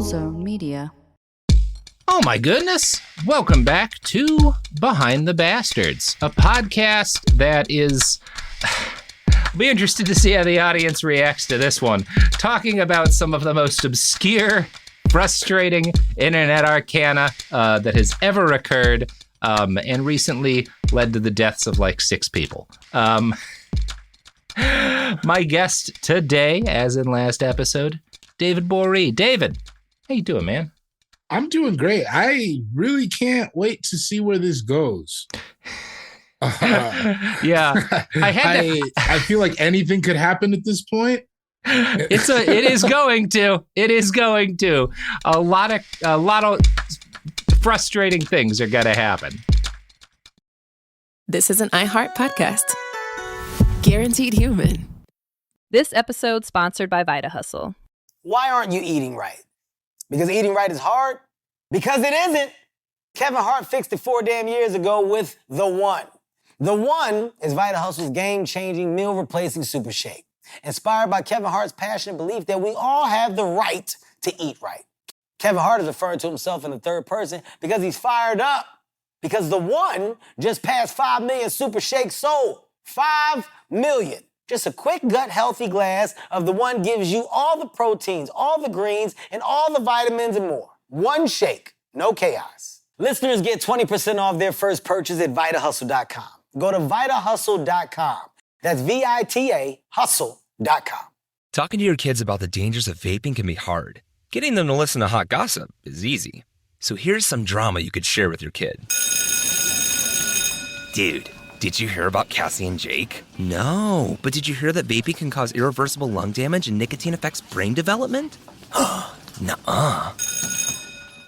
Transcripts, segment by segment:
Zone Media. Oh my goodness. Welcome back to Behind the Bastards, a podcast that is... I'll be interested to see how the audience reacts to this one. Talking about some of the most obscure, frustrating internet arcana that has ever occurred and recently led to the deaths of like 6 people. My guest today, as in last episode, David Gborie. David, how you doing, man? I'm doing great. I really can't wait to see where this goes. Yeah, I feel like anything could happen at this point. It is going to. It is going to. A lot of frustrating things are going to happen. This is an iHeart podcast. Guaranteed human. This episode sponsored by Vita Hustle. Why aren't you eating right? Because eating right is hard? Because it isn't. Kevin Hart fixed it 4 damn years ago with The One. The One is Vita Hustle's game-changing, meal-replacing super shake. Inspired by Kevin Hart's passionate belief that we all have the right to eat right. Kevin Hart is referring to himself in the third person because he's fired up. Because The One just passed 5 million super shakes sold. 5 million. Just a quick gut-healthy glass of The One gives you all the proteins, all the greens, and all the vitamins and more. One shake, no chaos. Listeners get 20% off their first purchase at VitaHustle.com. Go to VitaHustle.com. That's VITA Hustle.com. Talking to your kids about the dangers of vaping can be hard. Getting them to listen to hot gossip is easy. So here's some drama you could share with your kid. Dude, did you hear about Cassie and Jake? No, but did you hear that vaping can cause irreversible lung damage and nicotine affects brain development? Nuh-uh.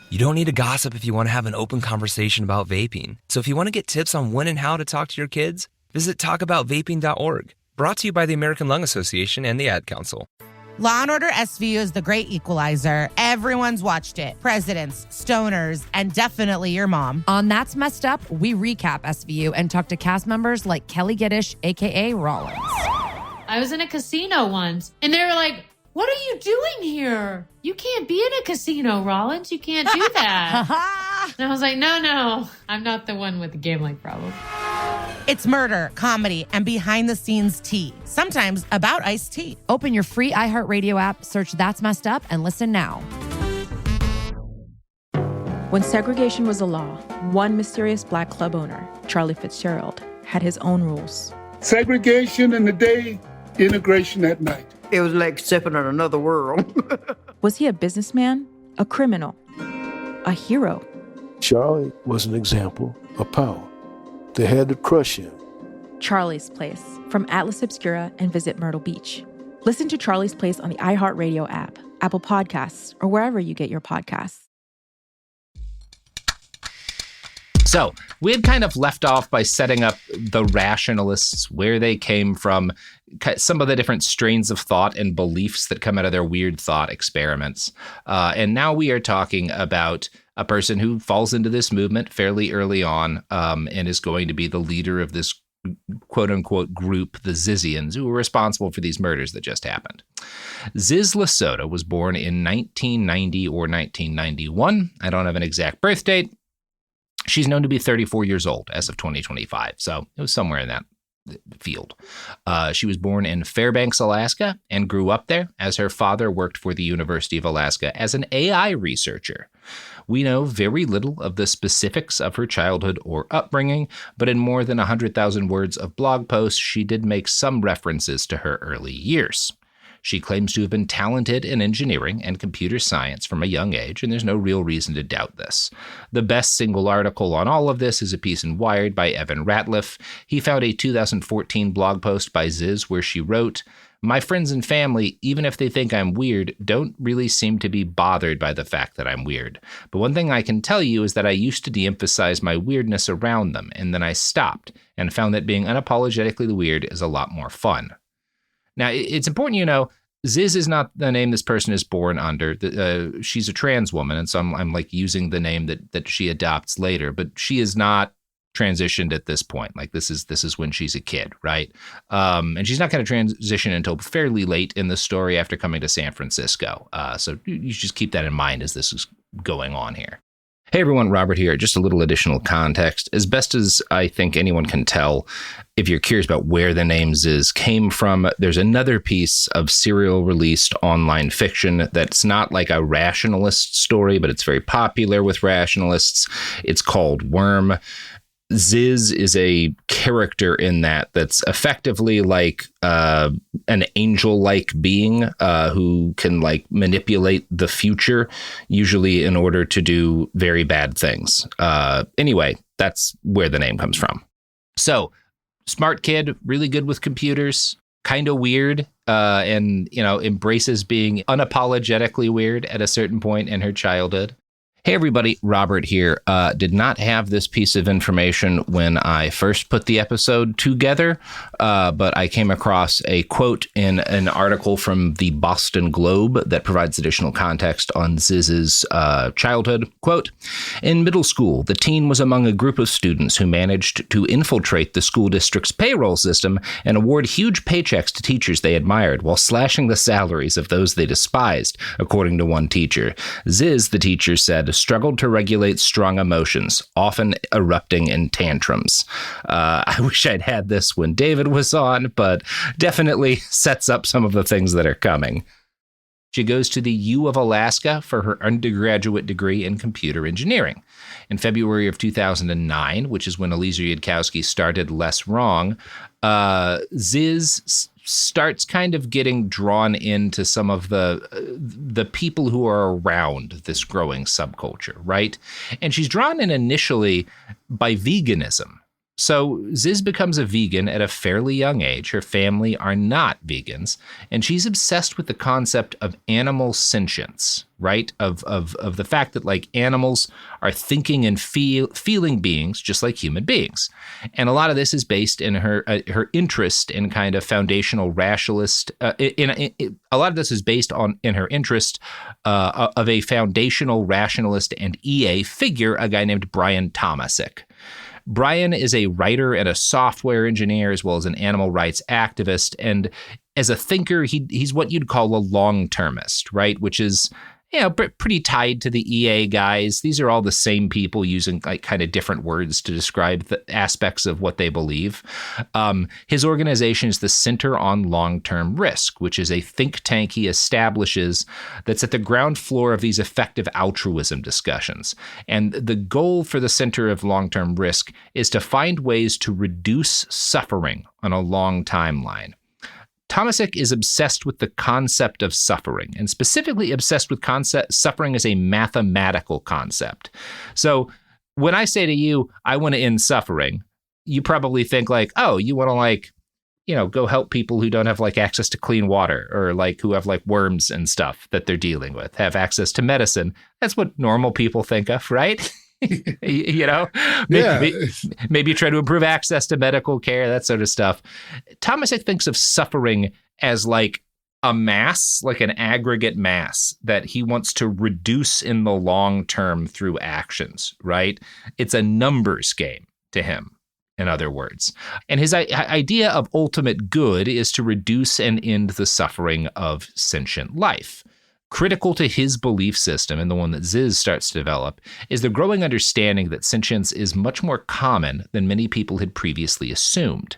You don't need to gossip if you want to have an open conversation about vaping. So if you want to get tips on when and how to talk to your kids, visit talkaboutvaping.org. Brought to you by the American Lung Association and the Ad Council. Law & Order SVU is the great equalizer. Everyone's watched it. Presidents, stoners, and definitely your mom. On That's Messed Up, we recap SVU and talk to cast members like Kelly Giddish, a.k.a. Rollins. I was in a casino once, and they were like, "What are you doing here? You can't be in a casino, Rollins. You can't do that." And I was like, no, I'm not the one with the gambling problem. It's murder, comedy, and behind-the-scenes tea. Sometimes about iced tea. Open your free iHeartRadio app, search That's Messed Up, and listen now. When segregation was a law, one mysterious black club owner, Charlie Fitzgerald, had his own rules. Segregation in the day, integration at night. It was like stepping in another world. Was he a businessman, a criminal, a hero? Charlie was an example of power. They had to crush him. Charlie's Place, from Atlas Obscura and Visit Myrtle Beach. Listen to Charlie's Place on the iHeartRadio app, Apple Podcasts, or wherever you get your podcasts. So we had kind of left off by setting up the Rationalists, where they came from, some of the different strains of thought and beliefs that come out of their weird thought experiments. And now we are talking about a person who falls into this movement fairly early on and is going to be the leader of this quote unquote group, the Zizians, who were responsible for these murders that just happened. Ziz LaSota was born in 1990 or 1991. I don't have an exact birth date. She's known to be 34 years old as of 2025. So it was somewhere in that field. She was born in Fairbanks, Alaska, and grew up there as her father worked for the University of Alaska as an AI researcher. We know very little of the specifics of her childhood or upbringing, but in more than 100,000 words of blog posts, she did make some references to her early years. She claims to have been talented in engineering and computer science from a young age, and there's no real reason to doubt this. The best single article on all of this is a piece in Wired by Evan Ratliff. He found a 2014 blog post by Ziz where she wrote, "My friends and family, even if they think I'm weird, don't really seem to be bothered by the fact that I'm weird. But one thing I can tell you is that I used to de-emphasize my weirdness around them, and then I stopped and found that being unapologetically weird is a lot more fun." Now, it's important you know, Ziz is not the name this person is born under. She's a trans woman, and so I'm like using the name that she adopts later, but she is not transitioned at this point. Like this is when she's a kid, right? And she's not going to transition until fairly late in the story after coming to San Francisco. So you just keep that in mind as this is going on here. Hey everyone, Robert here. Just a little additional context. As best as I think anyone can tell, if you're curious about where the name Ziz came from, there's another piece of serial released online fiction that's not like a rationalist story, but it's very popular with rationalists. It's called Worm. Ziz is a character in that's effectively like an angel-like being who can like manipulate the future, usually in order to do very bad things. Anyway, that's where the name comes from. So, smart kid, really good with computers, kind of weird, and embraces being unapologetically weird at a certain point in her childhood. Hey everybody, Robert here. Did not have this piece of information when I first put the episode together, but I came across a quote in an article from the Boston Globe that provides additional context on Ziz's childhood. Quote, in middle school, the teen was among a group of students who managed to infiltrate the school district's payroll system and award huge paychecks to teachers they admired while slashing the salaries of those they despised, according to one teacher. Ziz, the teacher said, struggled to regulate strong emotions, often erupting in tantrums. I wish I'd had this when David was on, but definitely sets up some of the things that are coming. She goes to the U of Alaska for her undergraduate degree in computer engineering. In February of 2009, which is when Eliezer Yudkowsky started Less Wrong, Ziz starts kind of getting drawn into some of the people who are around this growing subculture, right? And she's drawn in initially by veganism. So Ziz becomes a vegan at a fairly young age. Her family are not vegans, and she's obsessed with the concept of animal sentience, right? Of the fact that like animals are thinking and feeling beings just like human beings. And a lot of this is based in her interest in kind of foundational rationalist. A lot of this is based in her interest of a foundational rationalist and EA figure, a guy named Brian Tomasic. Brian is a writer and a software engineer, as well as an animal rights activist. And as a thinker, he's what you'd call a long-termist, right? Which is, pretty tied to the EA guys. These are all the same people using like kind of different words to describe the aspects of what they believe. His organization is the Center on Long-Term Risk, which is a think tank he establishes that's at the ground floor of these effective altruism discussions. And the goal for the Center of Long-Term Risk is to find ways to reduce suffering on a long timeline. Tomasic is obsessed with the concept of suffering, and specifically obsessed with suffering as a mathematical concept. So when I say to you, I want to end suffering, you probably think like, oh, you want to like, go help people who don't have like access to clean water or like who have like worms and stuff that they're dealing with, have access to medicine. That's what normal people think of, right? Maybe try to improve access to medical care, that sort of stuff. Tomasic thinks of suffering as like a mass, like an aggregate mass that he wants to reduce in the long term through actions, right? It's a numbers game to him, in other words. And his idea of ultimate good is to reduce and end the suffering of sentient life. Critical to his belief system, and the one that Ziz starts to develop, is the growing understanding that sentience is much more common than many people had previously assumed.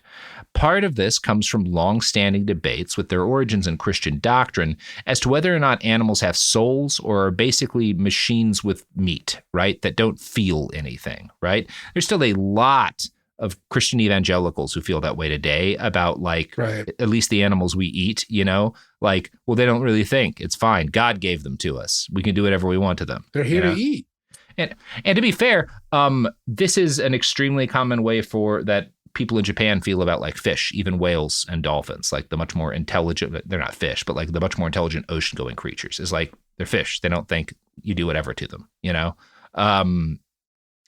Part of this comes from long-standing debates with their origins in Christian doctrine as to whether or not animals have souls or are basically machines with meat, right, that don't feel anything, right? There's still a lot of Christian evangelicals who feel that way today about like, right, at least the animals we eat, like, well, they don't really think. It's fine. God gave them to us. We can do whatever we want to them. They're here to eat. And to be fair, this is an extremely common way for that people in Japan feel about like fish, even whales and dolphins, like the much more intelligent, they're not fish, but like the much more intelligent ocean going creatures is like, they're fish. They don't think you do whatever to them,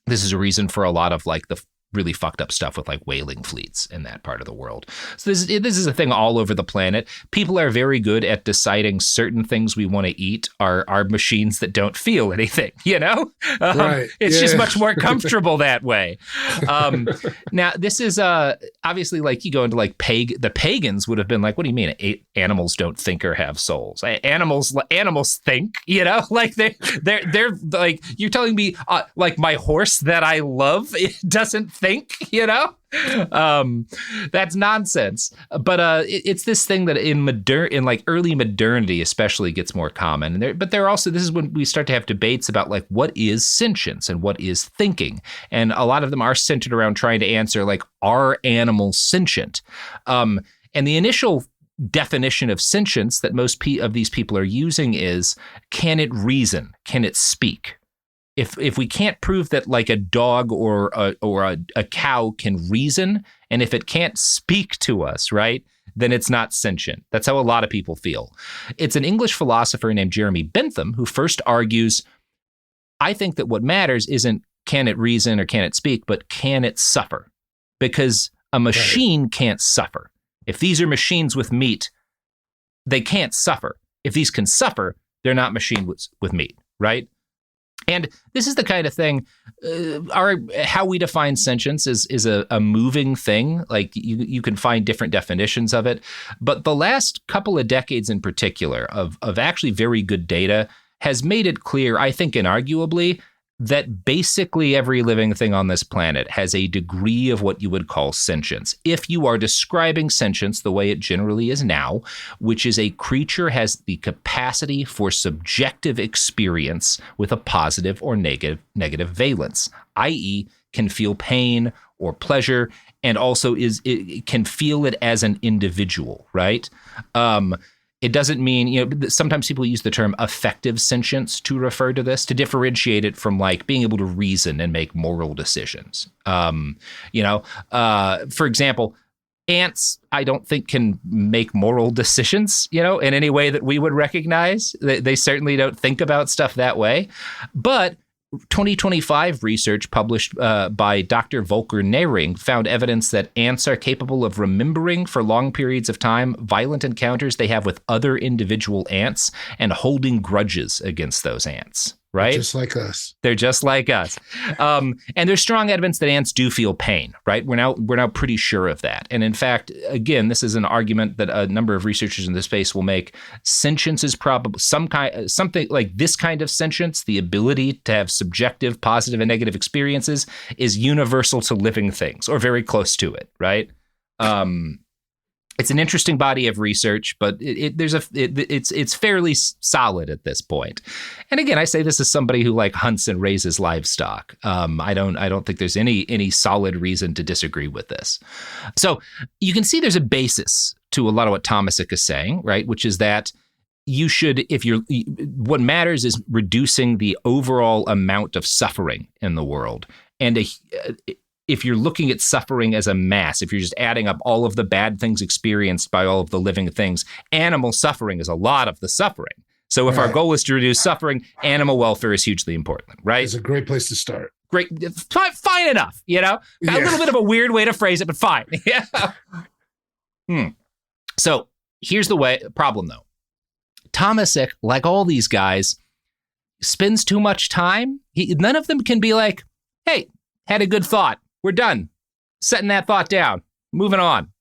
This is a reason for a lot of like the really fucked up stuff with like whaling fleets in that part of the world. So this is a thing all over the planet. People are very good at deciding certain things we want to eat are machines that don't feel anything, you know? Right. It's just much more comfortable that way. Now, this is obviously like you go into like the pagans would have been like, what do you mean animals don't think or have souls? Animals think, you know? Like they're like, you're telling me like my horse that I love, it doesn't think, you know? That's nonsense. But it's this thing that in like early modernity especially gets more common. But this is when we start to have debates about like what is sentience and what is thinking. And a lot of them are centered around trying to answer like, are animals sentient? And the initial definition of sentience that most of these people are using is, can it reason? Can it speak? If we can't prove that like a dog or a cow can reason, and if it can't speak to us, right, then it's not sentient. That's how a lot of people feel. It's an English philosopher named Jeremy Bentham who first argues, I think that what matters isn't can it reason or can it speak, but can it suffer? Because a machine can't suffer. If these are machines with meat, they can't suffer. If these can suffer, they're not machines with meat, right? And this is the kind of thing, how we define sentience is a moving thing. Like you can find different definitions of it. But the last couple of decades in particular of actually very good data has made it clear, I think inarguably, that basically every living thing on this planet has a degree of what you would call sentience. If you are describing sentience the way it generally is now, which is a creature has the capacity for subjective experience with a positive or negative valence, i.e. can feel pain or pleasure, and also it can feel it as an individual, right? It doesn't mean, sometimes people use the term affective sentience to refer to this, to differentiate it from like being able to reason and make moral decisions. For example, ants, I don't think can make moral decisions, in any way that we would recognize. They certainly don't think about stuff that way. But 2025 research published by Dr. Volker Nehring found evidence that ants are capable of remembering for long periods of time violent encounters they have with other individual ants and holding grudges against those ants. Right? Just like us. They're just like us. And there's strong evidence that ants do feel pain, right? We're now pretty sure of that. And in fact, again, this is an argument that a number of researchers in this space will make. Sentience is probably something like this kind of sentience, the ability to have subjective, positive and negative experiences, is universal to living things, or very close to it, right? It's an interesting body of research, but it's fairly solid at this point. And again, I say this as somebody who like hunts and raises livestock. I don't think there's any solid reason to disagree with this. So you can see there's a basis to a lot of what Tomasic is saying, right? Which is that you should, what matters is reducing the overall amount of suffering in the world. And if you're looking at suffering as a mass, if you're just adding up all of the bad things experienced by all of the living things, animal suffering is a lot of the suffering. So if our goal is to reduce suffering, animal welfare is hugely important, right? It's a great place to start. Great, fine enough, A little bit of a weird way to phrase it, but fine. Yeah. So here's the problem, though. Tomasic, like all these guys, spends too much time. None of them can be like, hey, had a good thought. We're done. Setting that thought down. Moving on.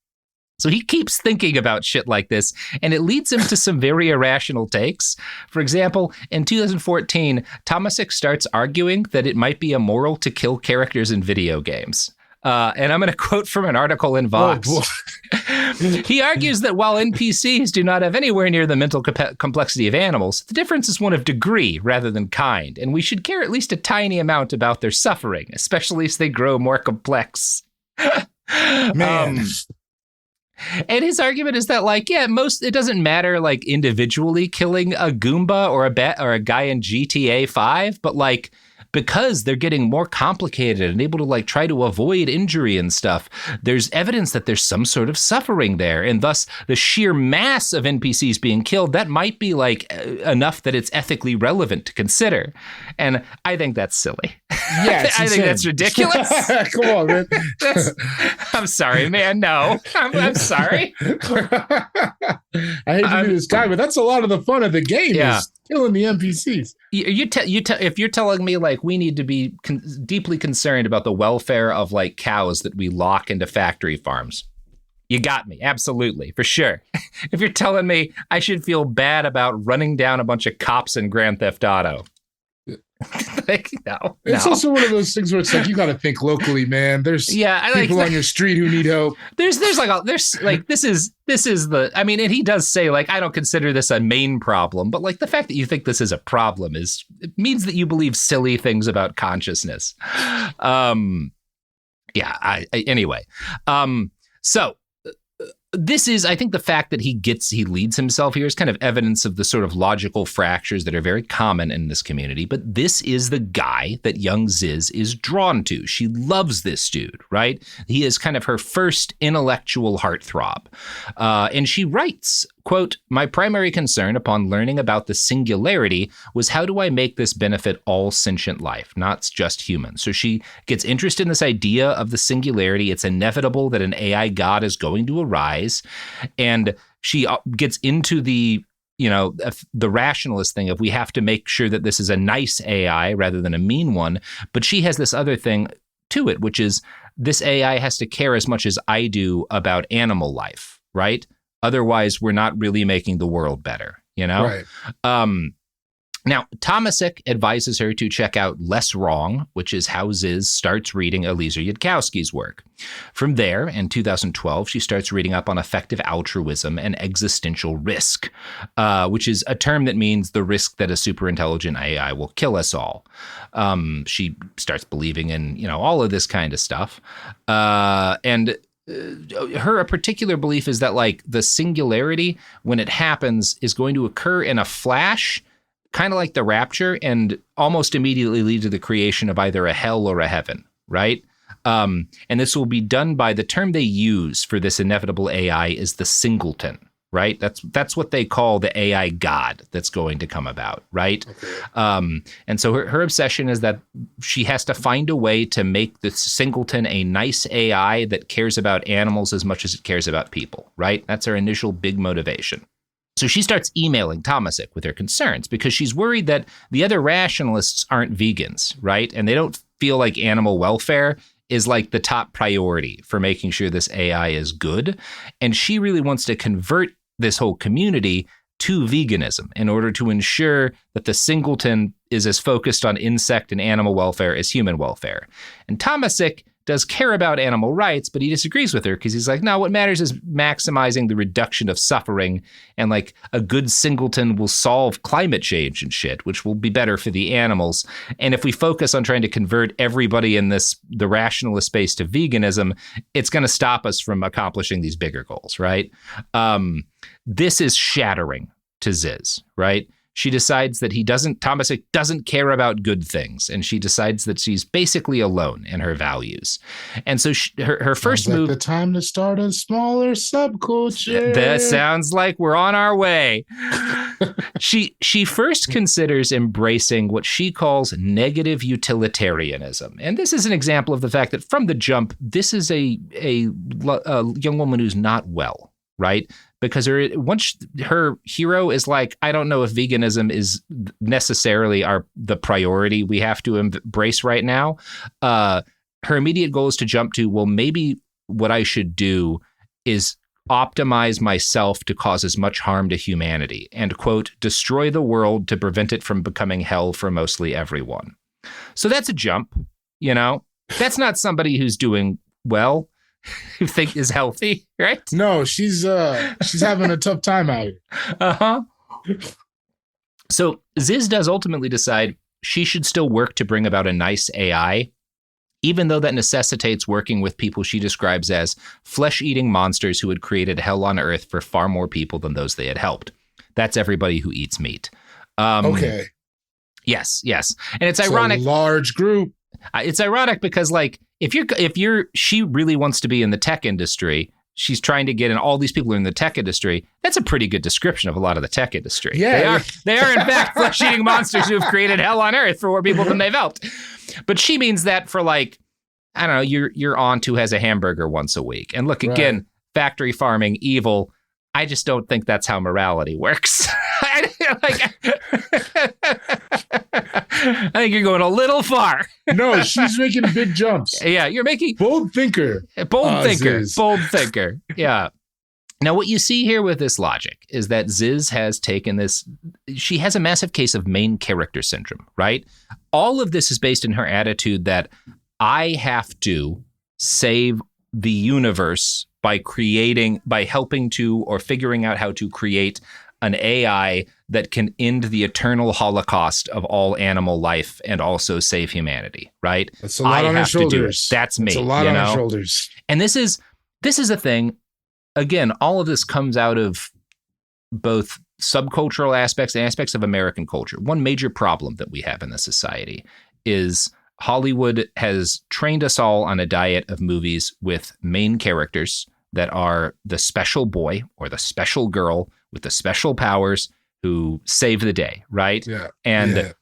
So he keeps thinking about shit like this, and it leads him to some very irrational takes. For example, in 2014, Tomasic starts arguing that it might be immoral to kill characters in video games. And I'm going to quote from an article in Vox. He argues that while NPCs do not have anywhere near the mental complexity of animals, the difference is one of degree rather than kind, and we should care at least a tiny amount about their suffering, especially as they grow more complex. Man. And his argument is that, like, it doesn't matter, like, individually killing a Goomba or a guy in GTA 5, but, like, because they're getting more complicated and able to like try to avoid injury and stuff, there's evidence that there's some sort of suffering there. And thus the sheer mass of NPCs being killed, that might be like enough that it's ethically relevant to consider. And I think that's silly. Yeah, I think that's ridiculous. Come on, man. I'm sorry, man. No, I'm sorry. I hate to be this guy, but that's a lot of the fun of the game. Yeah. Is killing the NPCs. If you're telling me like we need to be deeply concerned about the welfare of like cows that we lock into factory farms, you got me. Absolutely, for sure. If you're telling me I should feel bad about running down a bunch of cops in Grand Theft Auto, like, no. It's also one of those things where it's like you got to think locally, man. There's people on your street who need help. This is the, I mean, and he does say like, I don't consider this a main problem, but like the fact that you think this is a problem it means that you believe silly things about consciousness. Anyway. So this is, I think the fact that he leads himself here is kind of evidence of the sort of logical fractures that are very common in this community. But this is the guy that young Ziz is drawn to. She loves this dude, right? He is kind of her first intellectual heartthrob. And she writes, quote, "My primary concern upon learning about the singularity was how do I make this benefit all sentient life, not just humans." So she gets interested in this idea of the singularity. It's inevitable that an AI god is going to arise. And she gets into the rationalist thing of we have to make sure that this is a nice AI rather than a mean one. But she has this other thing to it, which is this AI has to care as much as I do about animal life, right? Otherwise, we're not really making the world better, Right. Now, Tomasic advises her to check out Less Wrong, which is how Ziz starts reading Eliezer Yudkowsky's work. From there, in 2012, she starts reading up on effective altruism and existential risk, which is a term that means the risk that a superintelligent AI will kill us all. She starts believing in, all of this kind of stuff. And her particular belief is that like the singularity, when it happens, is going to occur in a flash, kind of like the rapture, and almost immediately lead to the creation of either a hell or a heaven, right? And this will be done by the term they use for this inevitable AI is the singleton, right? That's what they call the AI god that's going to come about, right? Okay. And so her obsession is that she has to find a way to make the singleton a nice AI that cares about animals as much as it cares about people, right? That's her initial big motivation. So she starts emailing Tomasic with her concerns because she's worried that the other rationalists aren't vegans, right? And they don't feel like animal welfare is like the top priority for making sure this AI is good. And she really wants to convert this whole community to veganism in order to ensure that the singleton is as focused on insect and animal welfare as human welfare. And Tomasic does care about animal rights, but he disagrees with her because he's like, no, what matters is maximizing the reduction of suffering, and like a good singleton will solve climate change and shit, which will be better for the animals. And if we focus on trying to convert everybody in the rationalist space to veganism, it's going to stop us from accomplishing these bigger goals, right? This is shattering to Ziz, right? She decides that Tomasic doesn't care about good things, and she decides that she's basically alone in her values. And so her first move... the time to start a smaller subculture. That sounds like we're on our way. She first considers embracing what she calls negative utilitarianism. And this is an example of the fact that from the jump, this is a young woman who's not well, right? Because her hero is like, I don't know if veganism is necessarily the priority we have to embrace right now. Her immediate goal is to jump to, well, maybe what I should do is optimize myself to cause as much harm to humanity and, quote, destroy the world to prevent it from becoming hell for mostly everyone. So that's a jump, That's not somebody who's doing well. Who think is healthy, right? No, she's having a tough time out here. Uh-huh. So Ziz does ultimately decide she should still work to bring about a nice AI, even though that necessitates working with people she describes as flesh-eating monsters who had created hell on earth for far more people than those they had helped. That's everybody who eats meat. Okay. Yes. And it's So ironic. large group. It's ironic because like she really wants to be in the tech industry. She's trying to get in. All these people are in the tech industry. That's a pretty good description of a lot of the tech industry. Yeah, they are in fact flesh-eating monsters who have created hell on earth for more people than they've helped. But she means that for like, I don't know, your aunt who has a hamburger once a week. And look, again, factory farming, evil. I just don't think that's how morality works. I think you're going a little far. No, she's making big jumps. Yeah, you're making bold thinker. Bold thinker. Yeah. Now, what you see here with this logic is that Ziz has taken this. She has a massive case of main character syndrome, right? All of this is based in her attitude that I have to save the universe by helping to or figuring out how to create an AI that can end the eternal holocaust of all animal life and also save humanity, right? That's a lot on her shoulders. That's me. It's a lot on her shoulders. And this is a thing. Again, all of this comes out of both subcultural aspects and aspects of American culture. One major problem that we have in this society is Hollywood has trained us all on a diet of movies with main characters that are the special boy or the special girl with the special powers who save the day, right? Yeah. And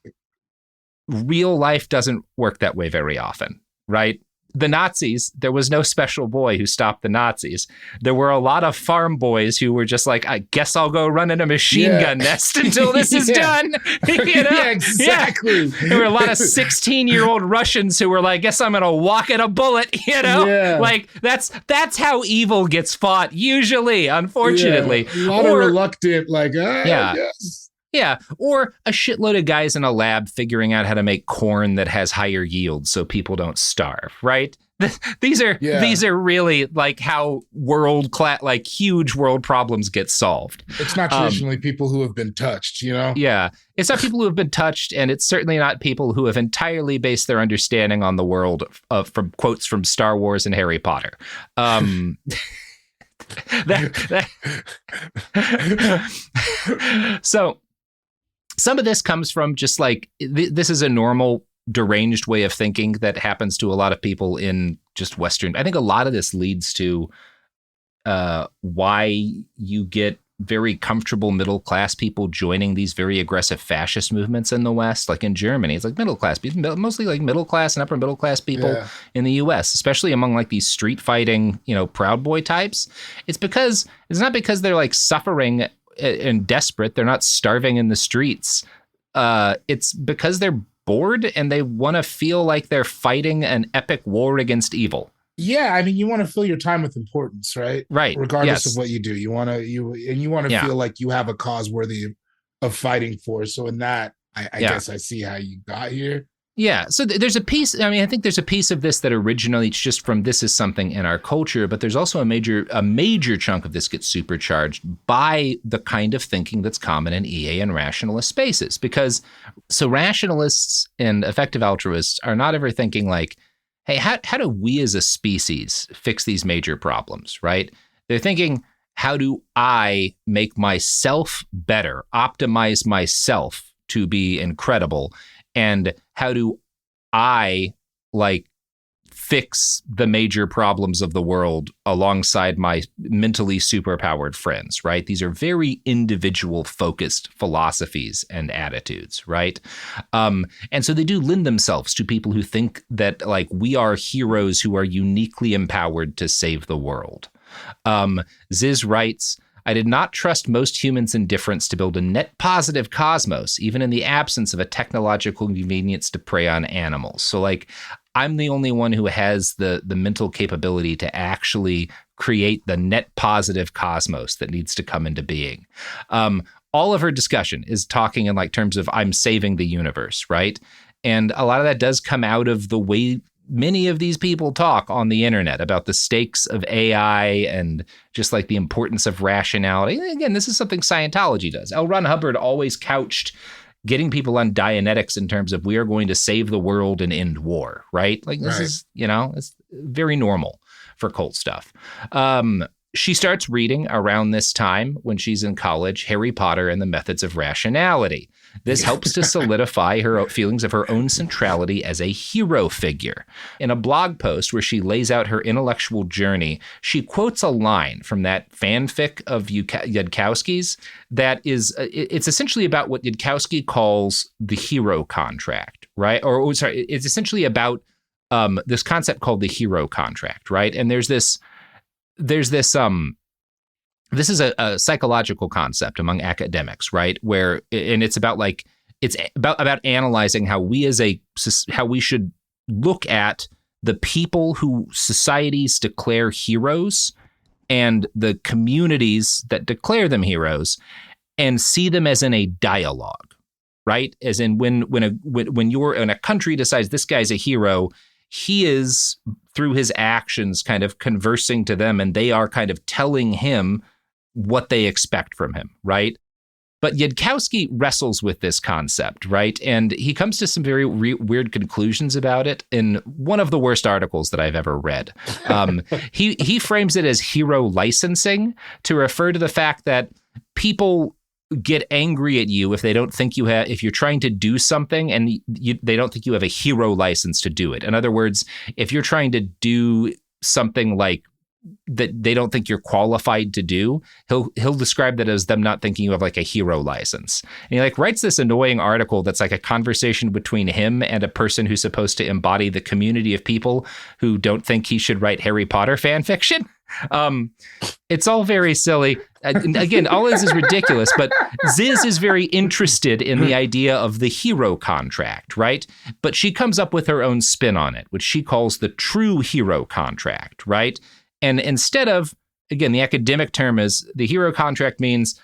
real life doesn't work that way very often, right? The Nazis, there was no special boy who stopped the Nazis. There were a lot of farm boys who were just like, I guess I'll go run in a machine gun nest until this is done. You know? Yeah, exactly. Yeah. There were a lot of 16-year-old Russians who were like, guess I'm going to walk at a bullet, you know? Yeah. Like, that's how evil gets fought, usually, unfortunately. Yeah. A lot of reluctant, like, I guess. Yeah, or a shitload of guys in a lab figuring out how to make corn that has higher yields so people don't starve, right? These are really like how world-class, like huge world problems get solved. It's not traditionally people who have been touched, you know? Yeah, it's not people who have been touched, and it's certainly not people who have entirely based their understanding on the world from quotes from Star Wars and Harry Potter. So some of this comes from just like, this is a normal deranged way of thinking that happens to a lot of people in just Western. I think a lot of this leads to why you get very comfortable middle-class people joining these very aggressive fascist movements in the West, like in Germany. It's like middle-class people, mostly like middle-class and upper middle-class people in the U.S., especially among like these street-fighting, Proud Boy types. It's not because they're like suffering and desperate. They're not starving in the streets. It's because they're bored and they want to feel like they're fighting an epic war against evil. Yeah, I mean, you want to fill your time with importance, right? Right. Regardless of what you do, you want to feel like you have a cause worthy of fighting for. So in that, I guess I see how you got here. Yeah. So there's a piece. I mean, I think there's a piece of this that originates just from this is something in our culture, but there's also a major chunk of this gets supercharged by the kind of thinking that's common in EA and rationalist spaces. Because so rationalists and effective altruists are not ever thinking like, hey, how do we as a species fix these major problems, right? They're thinking, how do I make myself better, optimize myself to be incredible? And how do I fix the major problems of the world alongside my mentally superpowered friends, right? These are very individual focused philosophies and attitudes, right? And so they do lend themselves to people who think that we are heroes who are uniquely empowered to save the world. Ziz writes, I did not trust most humans' indifference to build a net positive cosmos, even in the absence of a technological convenience to prey on animals. So I'm the only one who has the mental capability to actually create the net positive cosmos that needs to come into being. All of her discussion is talking in terms of I'm saving the universe, right? And a lot of that does come out of the way many of these people talk on the internet about the stakes of AI and just the importance of rationality. And again, this is something Scientology does. L. Ron Hubbard always couched getting people on Dianetics in terms of we are going to save the world and end war, right? This is, it's very normal for cult stuff. She starts reading around this time when she's in college, Harry Potter and the Methods of Rationality. This helps to solidify her feelings of her own centrality as a hero figure. In a blog post where she lays out her intellectual journey, she quotes a line from that fanfic of Yudkowsky's that is, it's essentially about what Yudkowsky calls the hero contract, right? It's essentially about this concept called the hero contract, right? And there's this this is a psychological concept among academics, right? And it's about about analyzing how we should look at the people who societies declare heroes and the communities that declare them heroes, and see them as in a dialogue, right? As in when a country decides this guy's a hero, he is, through his actions, kind of conversing to them, and they are kind of telling him what they expect from him, right? But Yudkowsky wrestles with this concept, right? And he comes to some very weird conclusions about it in one of the worst articles that I've ever read. He frames it as hero licensing to refer to the fact that people get angry at you if they don't think if you're trying to do something and they don't think you have a hero license to do it. In other words, if you're trying to do something like that they don't think you're qualified to do, he'll describe that as them not thinking you have like a hero license. And he writes this annoying article that's like a conversation between him and a person who's supposed to embody the community of people who don't think he should write Harry Potter fan fiction. It's all very silly. Again, all this is ridiculous, but Ziz is very interested in the idea of the hero contract, right? But she comes up with her own spin on it, which she calls the true hero contract, right? And instead of, again, the academic term is the hero contract means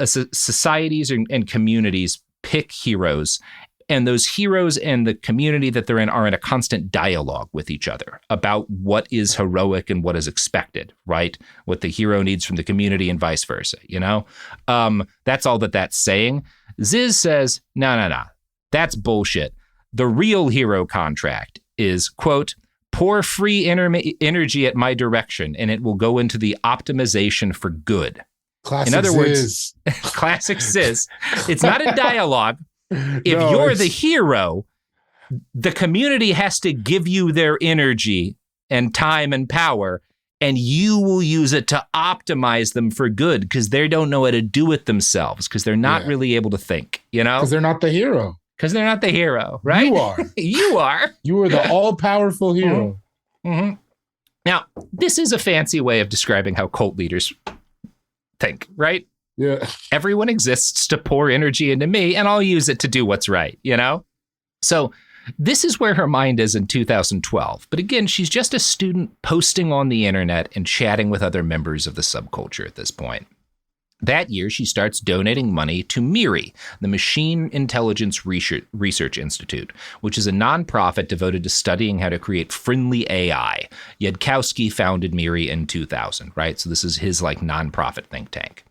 societies and communities pick heroes, and those heroes and the community that they're in are in a constant dialogue with each other about what is heroic and what is expected, right? What the hero needs from the community and vice versa, That's all that's saying. Ziz says, no, that's bullshit. The real hero contract is, quote, pour free energy at my direction, and it will go into the optimization for good. Classic In other Ziz. words, classic Ziz. It's not a dialogue. If you're the hero, the community has to give you their energy and time and power, and you will use it to optimize them for good because they don't know how to do it themselves because they're not really able to think, Because they're not the hero. Because they're not the hero, right? You are. You are. You are the all-powerful hero. Mm-hmm. Now, this is a fancy way of describing how cult leaders think, right? Yeah. Everyone exists to pour energy into me, and I'll use it to do what's right, So this is where her mind is in 2012. But again, she's just a student posting on the internet and chatting with other members of the subculture at this point. That year, she starts donating money to MIRI, the Machine Intelligence Research Institute, which is a nonprofit devoted to studying how to create friendly AI. Yudkowsky founded MIRI in 2000, right? So this is his nonprofit think tank.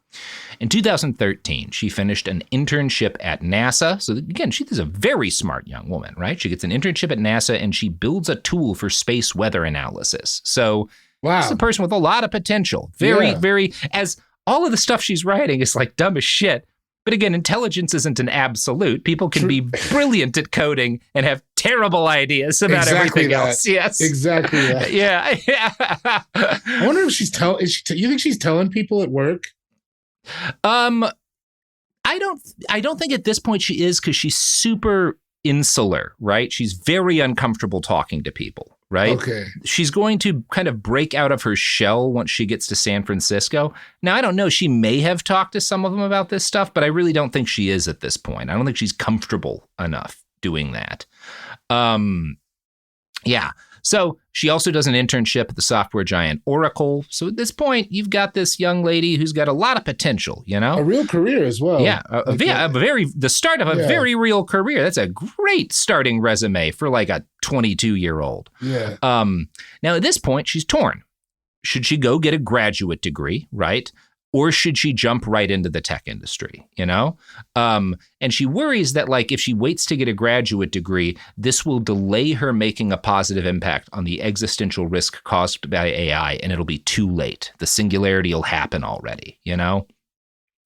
In 2013, she finished an internship at NASA. So again, she's a very smart young woman, right? She gets an internship at NASA and she builds a tool for space weather analysis. So She's a person with a lot of potential. Very, as all of the stuff she's writing is dumb as shit. But again, intelligence isn't an absolute. People can be brilliant at coding and have terrible ideas about everything else. Yes, exactly. That. Yeah. I wonder if you think she's telling people at work? I don't think at this point she is, because she's super insular, right? She's very uncomfortable talking to people, right? Okay. She's going to kind of break out of her shell once she gets to San Francisco. Now, I don't know. She may have talked to some of them about this stuff, but I really don't think she is at this point. I don't think she's comfortable enough doing that. Yeah. So she also does an internship at the software giant Oracle. So at this point, you've got this young lady who's got a lot of potential, A real career as well. Yeah. The start of a very real career. That's a great starting resume for a 22-year-old. Yeah. Now at this point, she's torn. Should she go get a graduate degree, right? Or should she jump right into the tech industry, And she worries that, if she waits to get a graduate degree, this will delay her making a positive impact on the existential risk caused by AI, and it'll be too late. The singularity will happen already,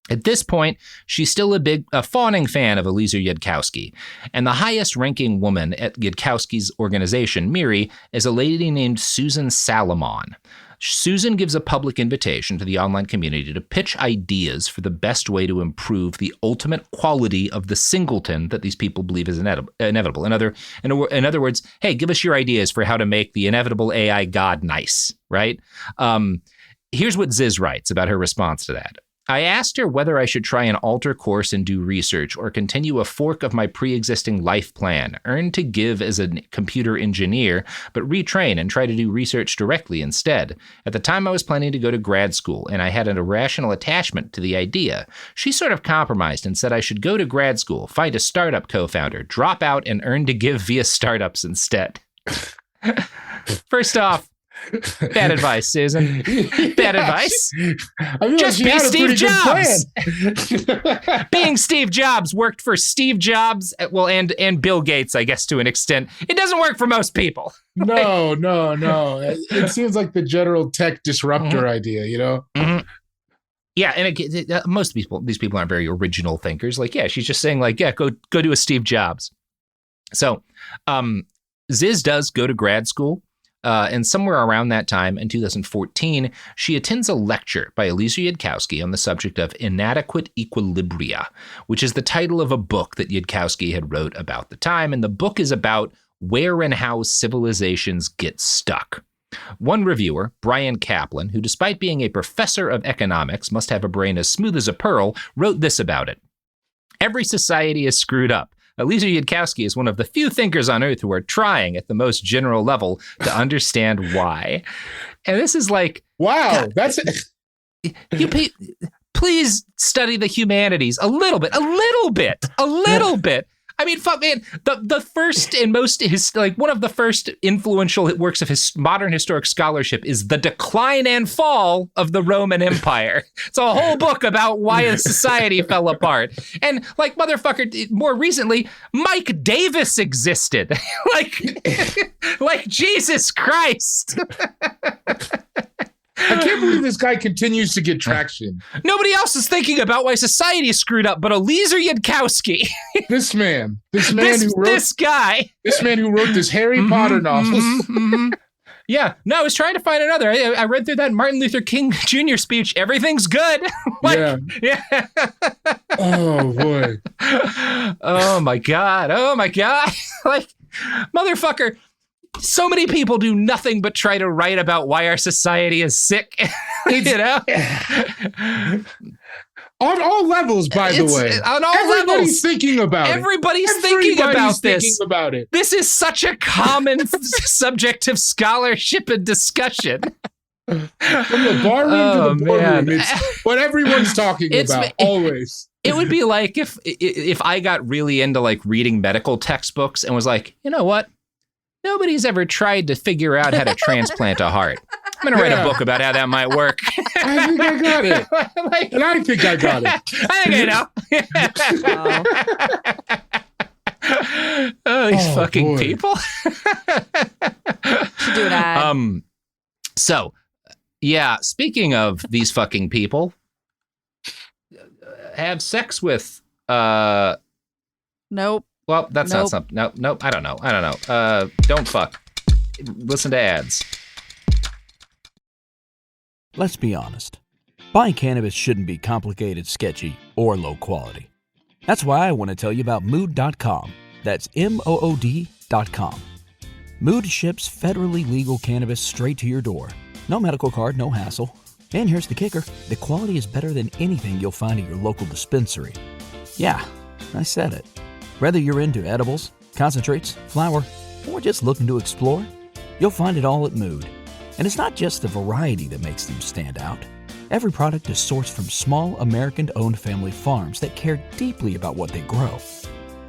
At this point, she's still a fawning fan of Eliezer Yudkowsky, and the highest-ranking woman at Yudkowsky's organization, MIRI, is a lady named Susan Salomon. Susan gives a public invitation to the online community to pitch ideas for the best way to improve the ultimate quality of the singleton that these people believe is inevitable. In other words, hey, give us your ideas for how to make the inevitable AI god nice, right? Here's what Ziz writes about her response to that. I asked her whether I should try an alter course and do research or continue a fork of my pre-existing life plan, earn to give as a computer engineer, but retrain and try to do research directly instead. At the time, I was planning to go to grad school, and I had an irrational attachment to the idea. She sort of compromised and said I should go to grad school, find a startup co-founder, drop out, and earn to give via startups instead. First off, bad advice, Susan. Bad advice. Just be Steve Jobs. Being Steve Jobs worked for Steve Jobs, well, and Bill Gates, I guess, to an extent. It doesn't work for most people. No. It seems like the general tech disruptor idea, you know? Mm-hmm. Yeah, and most people, these people aren't very original thinkers. Like, yeah, she's just saying, like, yeah, go do a Steve Jobs. So, Ziz does go to grad school. And somewhere around that time, in 2014, she attends a lecture by Eliezer Yudkowsky on the subject of inadequate equilibria, which is the title of a book that Yudkowsky had wrote about the time. And the book is about where and how civilizations get stuck. One reviewer, Brian Kaplan, who despite being a professor of economics must have a brain as smooth as a pearl, wrote this about it. Every society is screwed up. Eliezer Yudkowsky is one of the few thinkers on Earth who are trying at the most general level to understand why. And this is like, wow, God, that's please study the humanities a little bit. I mean, fuck, man, the first and most, one of the first influential works of his modern historic scholarship is The Decline and Fall of the Roman Empire. It's a whole book about why a society fell apart. And, like, motherfucker, more recently, Mike Davis existed. like Jesus Christ. I can't believe this guy continues to get traction. Nobody else is thinking about why society is screwed up, but Eliezer Yudkowsky. This man who wrote this Harry Potter novel. Mm-hmm. Yeah, no, I was trying to find another. I read through that Martin Luther King Jr. speech. Everything's good. Yeah. Oh boy. Oh my God. Like, motherfucker. So many people do nothing but try to write about why our society is sick, you know? On all levels, by the way. On all Everybody's levels. thinking about Everybody's it. thinking about this. Thinking about it. This is such a common subject of scholarship and discussion. From the bar room to the boardroom, it's what everyone's talking about, always. It would be like if I got really into, like, reading medical textbooks and was like, you know what? Nobody's ever tried to figure out how to transplant a heart. I'm going to write a book about how that might work. I think I got it. And I think I got it. I think I know. These fucking people. Should do that. So, yeah, speaking of these fucking people, have sex with... Nope. Well, that's not something. Nope. I don't know. Don't fuck. Listen to ads. Let's be honest. Buying cannabis shouldn't be complicated, sketchy, or low quality. That's why I want to tell you about Mood.com. That's MOOD.com. Mood ships federally legal cannabis straight to your door. No medical card, no hassle. And here's the kicker. The quality is better than anything you'll find at your local dispensary. Yeah, I said it. Whether you're into edibles, concentrates, flower, or just looking to explore, you'll find it all at Mood. And it's not just the variety that makes them stand out. Every product is sourced from small American-owned family farms that care deeply about what they grow.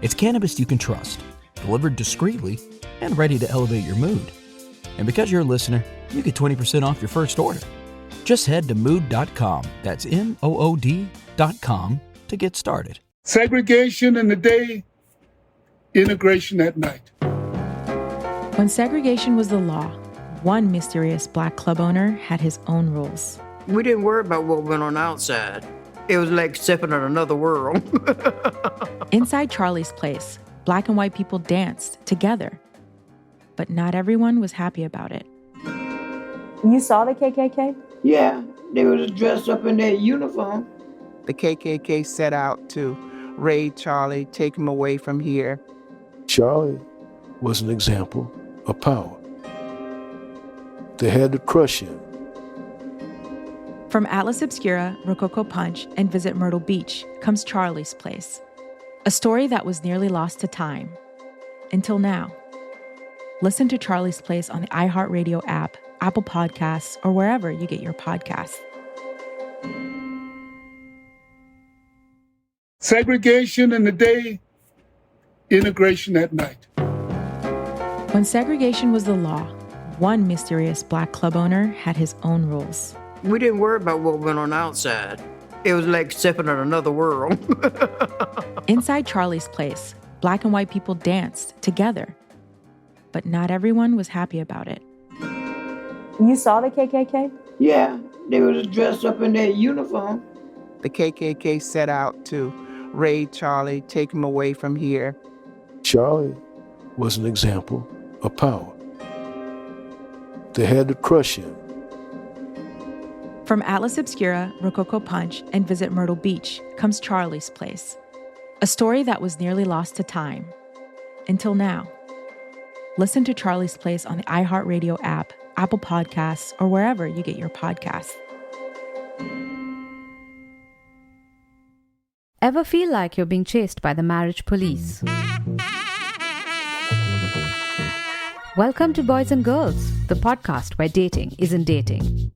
It's cannabis you can trust, delivered discreetly, and ready to elevate your mood. And because you're a listener, you get 20% off your first order. Just head to Mood.com, that's MOOD.com, to get started. Segregation in the day, integration at night. When segregation was the law, one mysterious black club owner had his own rules. We didn't worry about what went on outside. It was like stepping on another world. Inside Charlie's place, Black and white people danced together. But not everyone was happy about it. You saw the KKK? Yeah, they was dressed up in their uniform. The KKK set out to raid Charlie, take him away from here. Charlie was an example of power. They had to crush him. From Atlas Obscura, Rococo Punch, and Visit Myrtle Beach comes Charlie's Place, a story that was nearly lost to time. Until now. Listen to Charlie's Place on the iHeartRadio app, Apple Podcasts, or wherever you get your podcasts. Segregation in the day, integration at night. When segregation was the law, one mysterious Black club owner had his own rules. We didn't worry about what went on outside. It was like stepping on another world. Inside Charlie's Place, Black and white people danced together. But not everyone was happy about it. You saw the KKK? Yeah, they was dressed up in their uniform. The KKK set out to raid Charlie, take him away from here. Charlie was an example of power. They had to crush him. From Atlas Obscura, Rococo Punch, and Visit Myrtle Beach comes Charlie's Place, a story that was nearly lost to time. Until now. Listen to Charlie's Place on the iHeartRadio app, Apple Podcasts, or wherever you get your podcasts. Ever feel like you're being chased by the marriage police? Welcome to Boys and Girls, the podcast where dating isn't dating.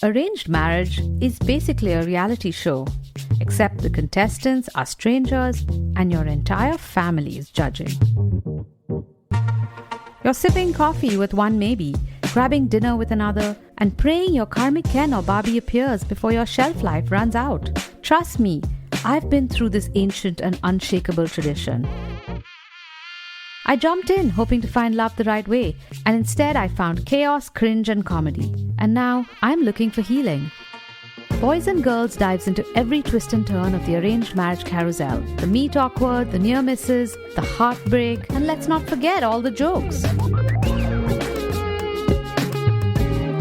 Arranged marriage is basically a reality show, except the contestants are strangers and your entire family is judging. You're sipping coffee with one maybe, grabbing dinner with another, and praying your karmic Ken or Barbie appears before your shelf life runs out. Trust me, I've been through this ancient and unshakable tradition. I jumped in hoping to find love the right way, and instead I found chaos, cringe, and comedy. And now I'm looking for healing. Boys and Girls dives into every twist and turn of the arranged marriage carousel. The meet awkward, the near misses, the heartbreak, and let's not forget all the jokes.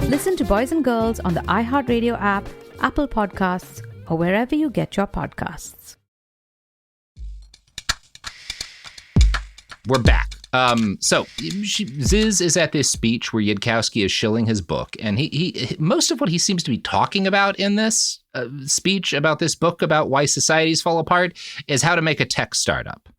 Listen to Boys and Girls on the iHeartRadio app, Apple Podcasts, or wherever you get your podcasts. We're back. So Ziz is at this speech where Yudkowsky is shilling his book, and he most of what he seems to be talking about in this speech about this book about why societies fall apart is how to make a tech startup.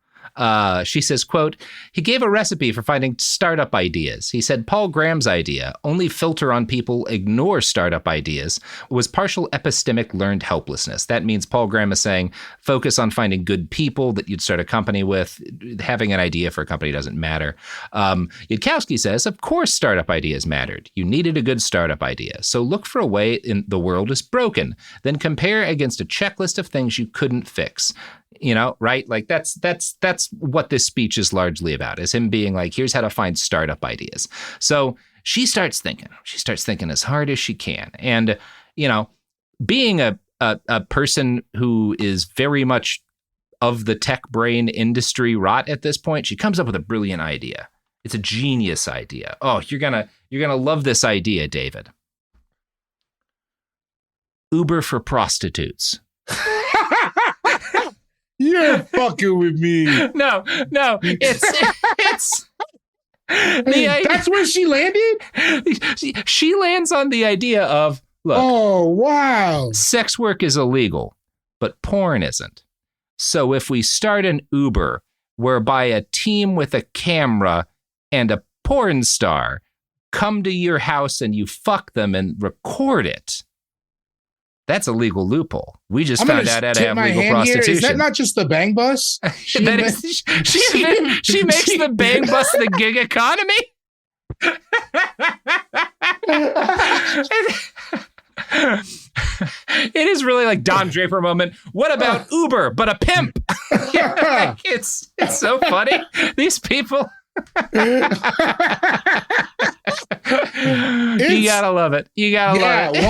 She says, quote, he gave a recipe for finding startup ideas. He said Paul Graham's idea, only filter on people, ignore startup ideas, was partial epistemic learned helplessness. That means Paul Graham is saying focus on finding good people that you'd start a company with. Having an idea for a company doesn't matter. Yudkowsky says, of course startup ideas mattered. You needed a good startup idea. So look for a way in the world is broken. Then compare against a checklist of things you couldn't fix. You know, right? Like that's what this speech is largely about, is him being like, here's how to find startup ideas. So she starts thinking as hard as she can. And, you know, being a person who is very much of the tech brain industry rot at this point, she comes up with a brilliant idea. It's a genius idea. Oh, you're gonna love this idea, David. Uber for prostitutes. You're fucking with me. No, it's that's where she landed? She lands on the idea of, look. Oh, wow. Sex work is illegal, but porn isn't. So if we start an Uber whereby a team with a camera and a porn star come to your house and you fuck them and record it, that's a legal loophole. We just found out how to have legal prostitution. Is that not just the bang bus? She makes the bang bus the gig economy? It is really like Don Draper moment. What about Uber, but a pimp? It's so funny. These people... You gotta love it. You gotta love it.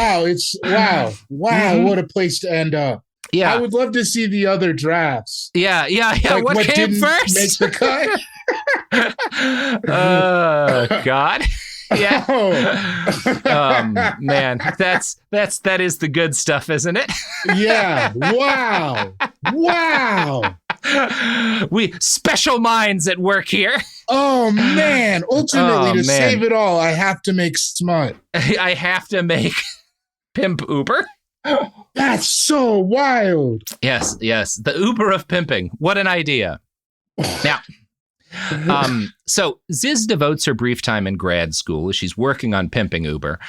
Wow. Wow. What a place to end up. Yeah. I would love to see the other drafts. Yeah. Like what came didn't first? make the cut? Oh, God. Yeah. Oh. Man, that is the good stuff, isn't it? Yeah. Wow. We special minds at work here. Oh man. Ultimately, save it all, I have to make smut. I have to make pimp Uber. That's so wild. Yes. The Uber of pimping. What an idea. Now, so Ziz devotes her brief time in grad school as she's working on pimping Uber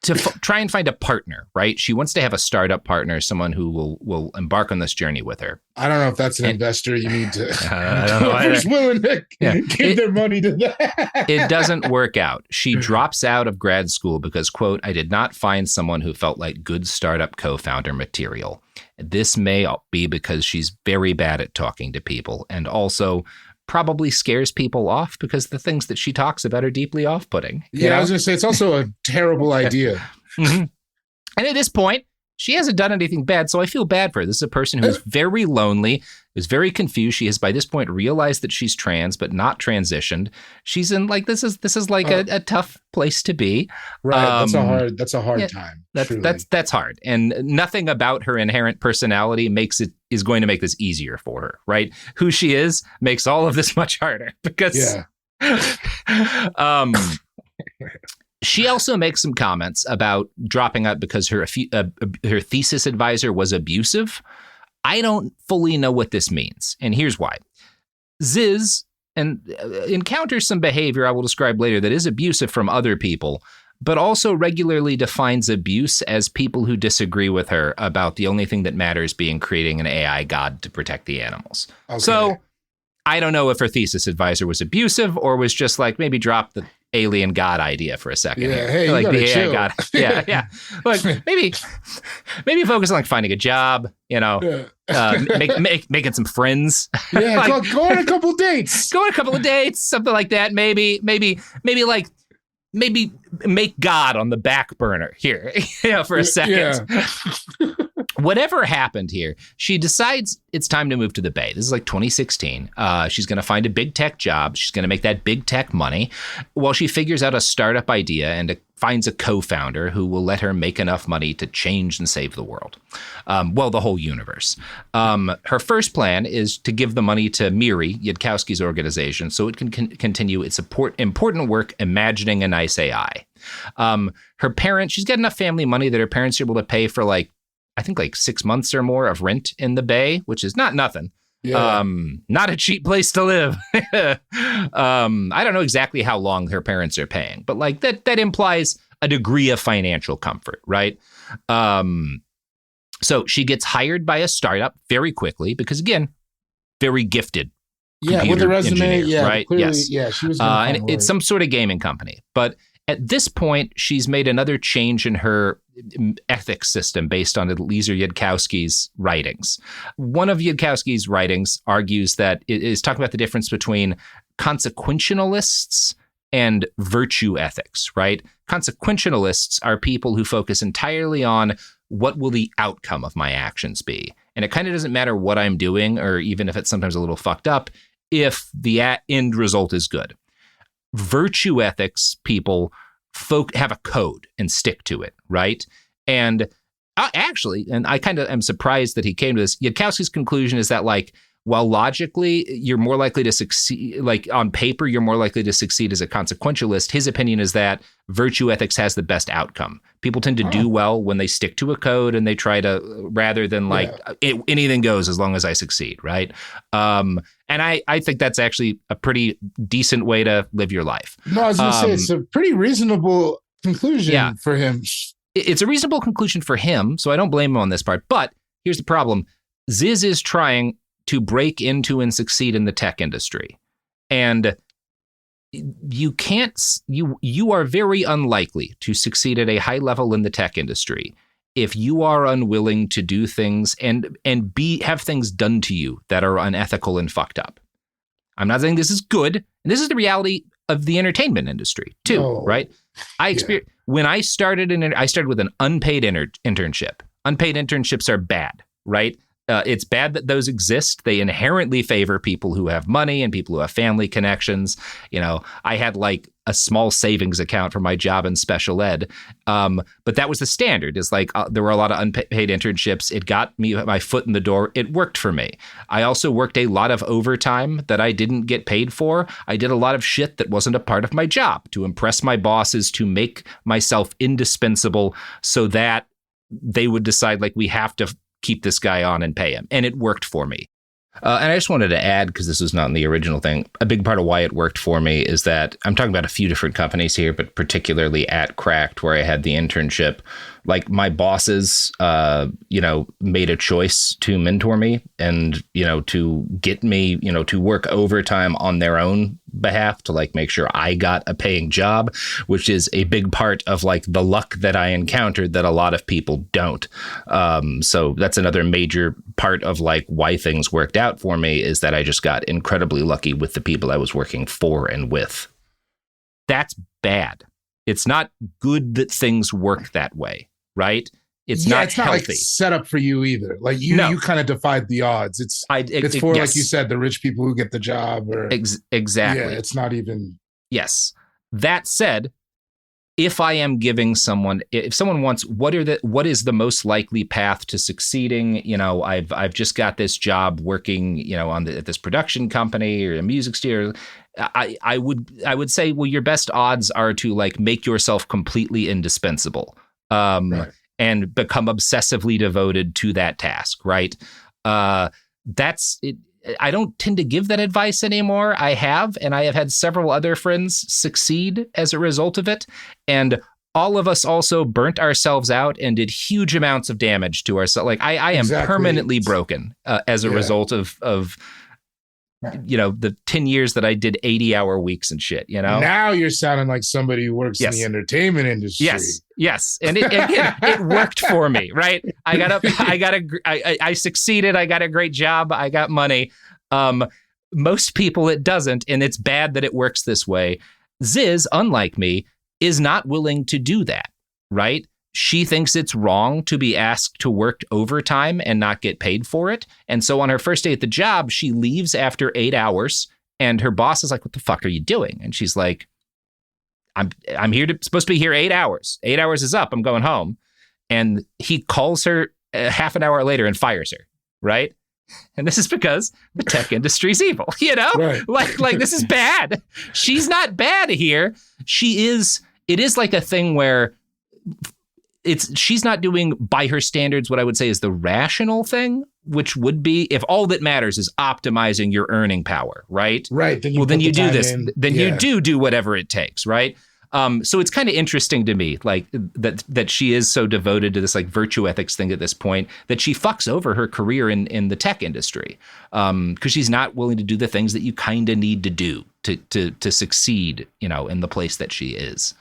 to try and find a partner, right? She wants to have a startup partner, someone who will embark on this journey with her. I don't know if that's an investor you need to. I don't know. Who's willing to give their money to that? It doesn't work out. She drops out of grad school because, quote, I did not find someone who felt like good startup co-founder material. This may be because she's very bad at talking to people and also probably scares people off because the things that she talks about are deeply off-putting. Yeah, I was going to say, it's also a terrible idea. Mm-hmm. And at this point, she hasn't done anything bad, so I feel bad for her. This is a person who's very lonely, who's very confused. She has, by this point, realized that she's trans, but not transitioned. She's in, like, this is like a tough place to be. Right, that's a hard time. That's hard. And nothing about her inherent personality is going to make this easier for her, right? Who she is makes all of this much harder because she also makes some comments about dropping out because her thesis advisor was abusive. I don't fully know what this means, and here's why. Ziz encounters some behavior I will describe later that is abusive from other people, but also regularly defines abuse as people who disagree with her about the only thing that matters being creating an AI god to protect the animals. Okay. So I don't know if her thesis advisor was abusive or was just like, maybe drop the alien god idea for a second. Yeah, hey, like you the chill. AI god. Yeah. Like maybe focus on like finding a job, making some friends. Yeah, like, go on a couple dates. Go on a couple of dates, something like that. Maybe make God on the back burner here, for a second. Yeah. Whatever happened here, she decides it's time to move to the Bay. This is like 2016. She's going to find a big tech job. She's going to make that big tech money while she figures out a startup idea and finds a co-founder who will let her make enough money to change and save the world. The whole universe. Her first plan is to give the money to Miri, Yudkowsky's organization, so it can continue its important work imagining a nice AI. Her parents, she's got enough family money that her parents are able to pay for I think 6 months or more of rent in the Bay, which is not nothing. Yeah. Not a cheap place to live. I don't know exactly how long her parents are paying, but that implies a degree of financial comfort, right? So she gets hired by a startup very quickly because, again, very gifted. Yeah, with a resume. Engineer, yeah, right. Clearly, yes. Yeah, she was. And it's some sort of gaming company, but at this point, she's made another change in her ethics system based on Eliezer Yudkowsky's writings. One of Yudkowsky's writings argues that it is talking about the difference between consequentialists and virtue ethics, right? Consequentialists are people who focus entirely on what will the outcome of my actions be. And it kind of doesn't matter what I'm doing, or even if it's sometimes a little fucked up, if the end result is good. Virtue ethics people have a code and stick to it, right? And actually, and I kind of am surprised that he came to this, Yudkowsky's conclusion is that while logically you're more likely to succeed, on paper, you're more likely to succeed as a consequentialist, his opinion is that virtue ethics has the best outcome. People tend to do well when they stick to a code and they try to, rather than anything goes as long as I succeed, right? And I think that's actually a pretty decent way to live your life. No, I was going to say, it's a pretty reasonable conclusion for him. It's a reasonable conclusion for him, so I don't blame him on this part. But here's the problem. Ziz is trying to break into and succeed in the tech industry. And you are very unlikely to succeed at a high level in the tech industry if you are unwilling to do things and have things done to you that are unethical and fucked up. I'm not saying this is good. And this is the reality of the entertainment industry too, right? When I started with an unpaid internship. Unpaid internships are bad, right? It's bad that those exist. They inherently favor people who have money and people who have family connections. You know, I had like a small savings account for my job in special ed. But that was the standard. Is like there were a lot of unpaid internships. It got me my foot in the door. It worked for me. I also worked a lot of overtime that I didn't get paid for. I did a lot of shit that wasn't a part of my job to impress my bosses, to make myself indispensable so that they would decide like we have to keep this guy on and pay him. And it worked for me. And I just wanted to add, because this was not in the original thing, a big part of why it worked for me is that I'm talking about a few different companies here, but particularly at Cracked, where I had the internship, like my bosses, made a choice to mentor me and, to get me, to work overtime on their own behalf to like make sure I got a paying job, which is a big part of like the luck that I encountered that a lot of people don't. So that's another major part of like why things worked out for me is that I just got incredibly lucky with the people I was working for and with. That's bad. It's not good that things work that way, right? It's not healthy. Like set up for you either. Like you kind of defied the odds. It's for like you said, the rich people who get the job. Or exactly. Yeah, it's not even. Yes. That said, if I am giving someone, if someone wants, what is the most likely path to succeeding? I've just got this job working, at this production company or a music studio. I would say, well, your best odds are to like make yourself completely indispensable. Right. And become obsessively devoted to that task, right? That's it. I don't tend to give that advice anymore. I have had several other friends succeed as a result of it. And all of us also burnt ourselves out and did huge amounts of damage to ourselves. Like I am permanently broken as a result of the 10 years that I did 80-hour weeks and shit, Now you're sounding like somebody who works in the entertainment industry. Yes. And it worked for me, right? I succeeded. I got a great job. I got money. Most people, it doesn't. And it's bad that it works this way. Ziz, unlike me, is not willing to do that, right? She thinks it's wrong to be asked to work overtime and not get paid for it. And so on her first day at the job, she leaves after 8 hours and her boss is like, what the fuck are you doing? And she's like, I'm supposed to be here 8 hours. 8 hours is up. I'm going home. And he calls her half an hour later and fires her. Right. And this is because the tech industry's evil, right. like this is bad. She's not bad here. It is like a thing where she's not doing by her standards what I would say is the rational thing, which would be if all that matters is optimizing your earning power, right? Right. Then you do this. Then you do whatever it takes, right? So it's kind of interesting to me, like that she is so devoted to this like virtue ethics thing at this point that she fucks over her career in the tech industry because she's not willing to do the things that you kind of need to do to succeed, in the place that she is.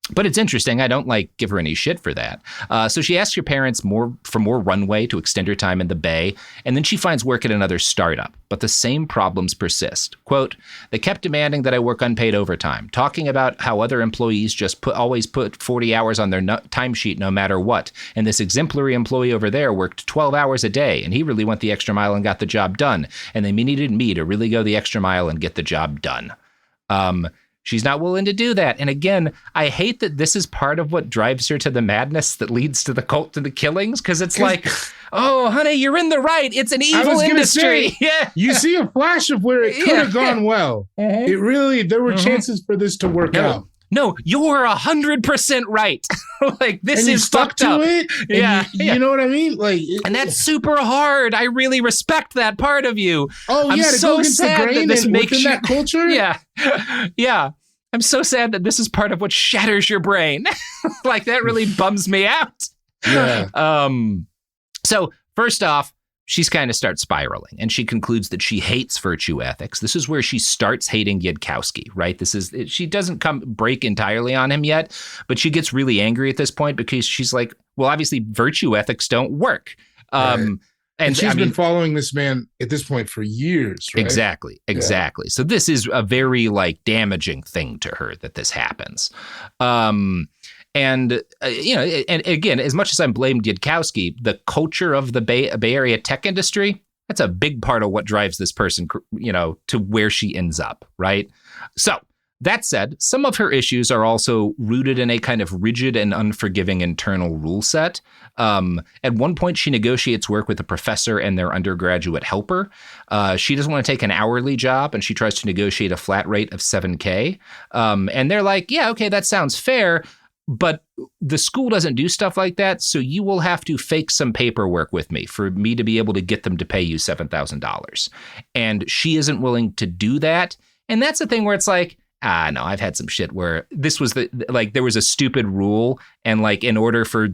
But it's interesting. I don't give her any shit for that. So she asks her parents for more runway to extend her time in the Bay. And then she finds work at another startup. But the same problems persist. Quote, they kept demanding that I work unpaid overtime, talking about how other employees just always put 40 hours on their timesheet no matter what. And this exemplary employee over there worked 12 hours a day. And he really went the extra mile and got the job done. And they needed me to really go the extra mile and get the job done. She's not willing to do that. And again, I hate that this is part of what drives her to the madness that leads to the cult and the killings. Because it's like, oh, honey, you're in the right. It's an evil industry. Yeah. You see a flash of where it could have gone well. Mm-hmm. There were chances for this to work out. No, you're 100% right. This is fucked up. It, you know what I mean? And that's super hard. I really respect that part of you. Oh, I'm so sad that this makes that culture. Yeah. I'm so sad that this is part of what shatters your brain. That really bums me out. Yeah. So first off, she's kind of starts spiraling, and she concludes that she hates virtue ethics. This is where she starts hating Yudkowsky, right? She doesn't break entirely on him yet, but she gets really angry at this point because she's like, well, obviously virtue ethics don't work. Right. And she's been following this man at this point for years, right? Exactly. Yeah. So this is a very damaging thing to her that this happens. And, and again, as much as I'm blamed Yudkowsky, the culture of the Bay Area tech industry, that's a big part of what drives this person, to where she ends up, right? So that said, some of her issues are also rooted in a kind of rigid and unforgiving internal rule set. At one point, she negotiates work with a professor and their undergraduate helper. She doesn't want to take an hourly job, and she tries to negotiate a flat rate of $7K. And they're like, yeah, okay, that sounds fair, but the school doesn't do stuff like that, so you will have to fake some paperwork with me for me to be able to get them to pay you $7,000. And she isn't willing to do that. And that's the thing where it's like, no, I've had some shit where this was there was a stupid rule, and like in order for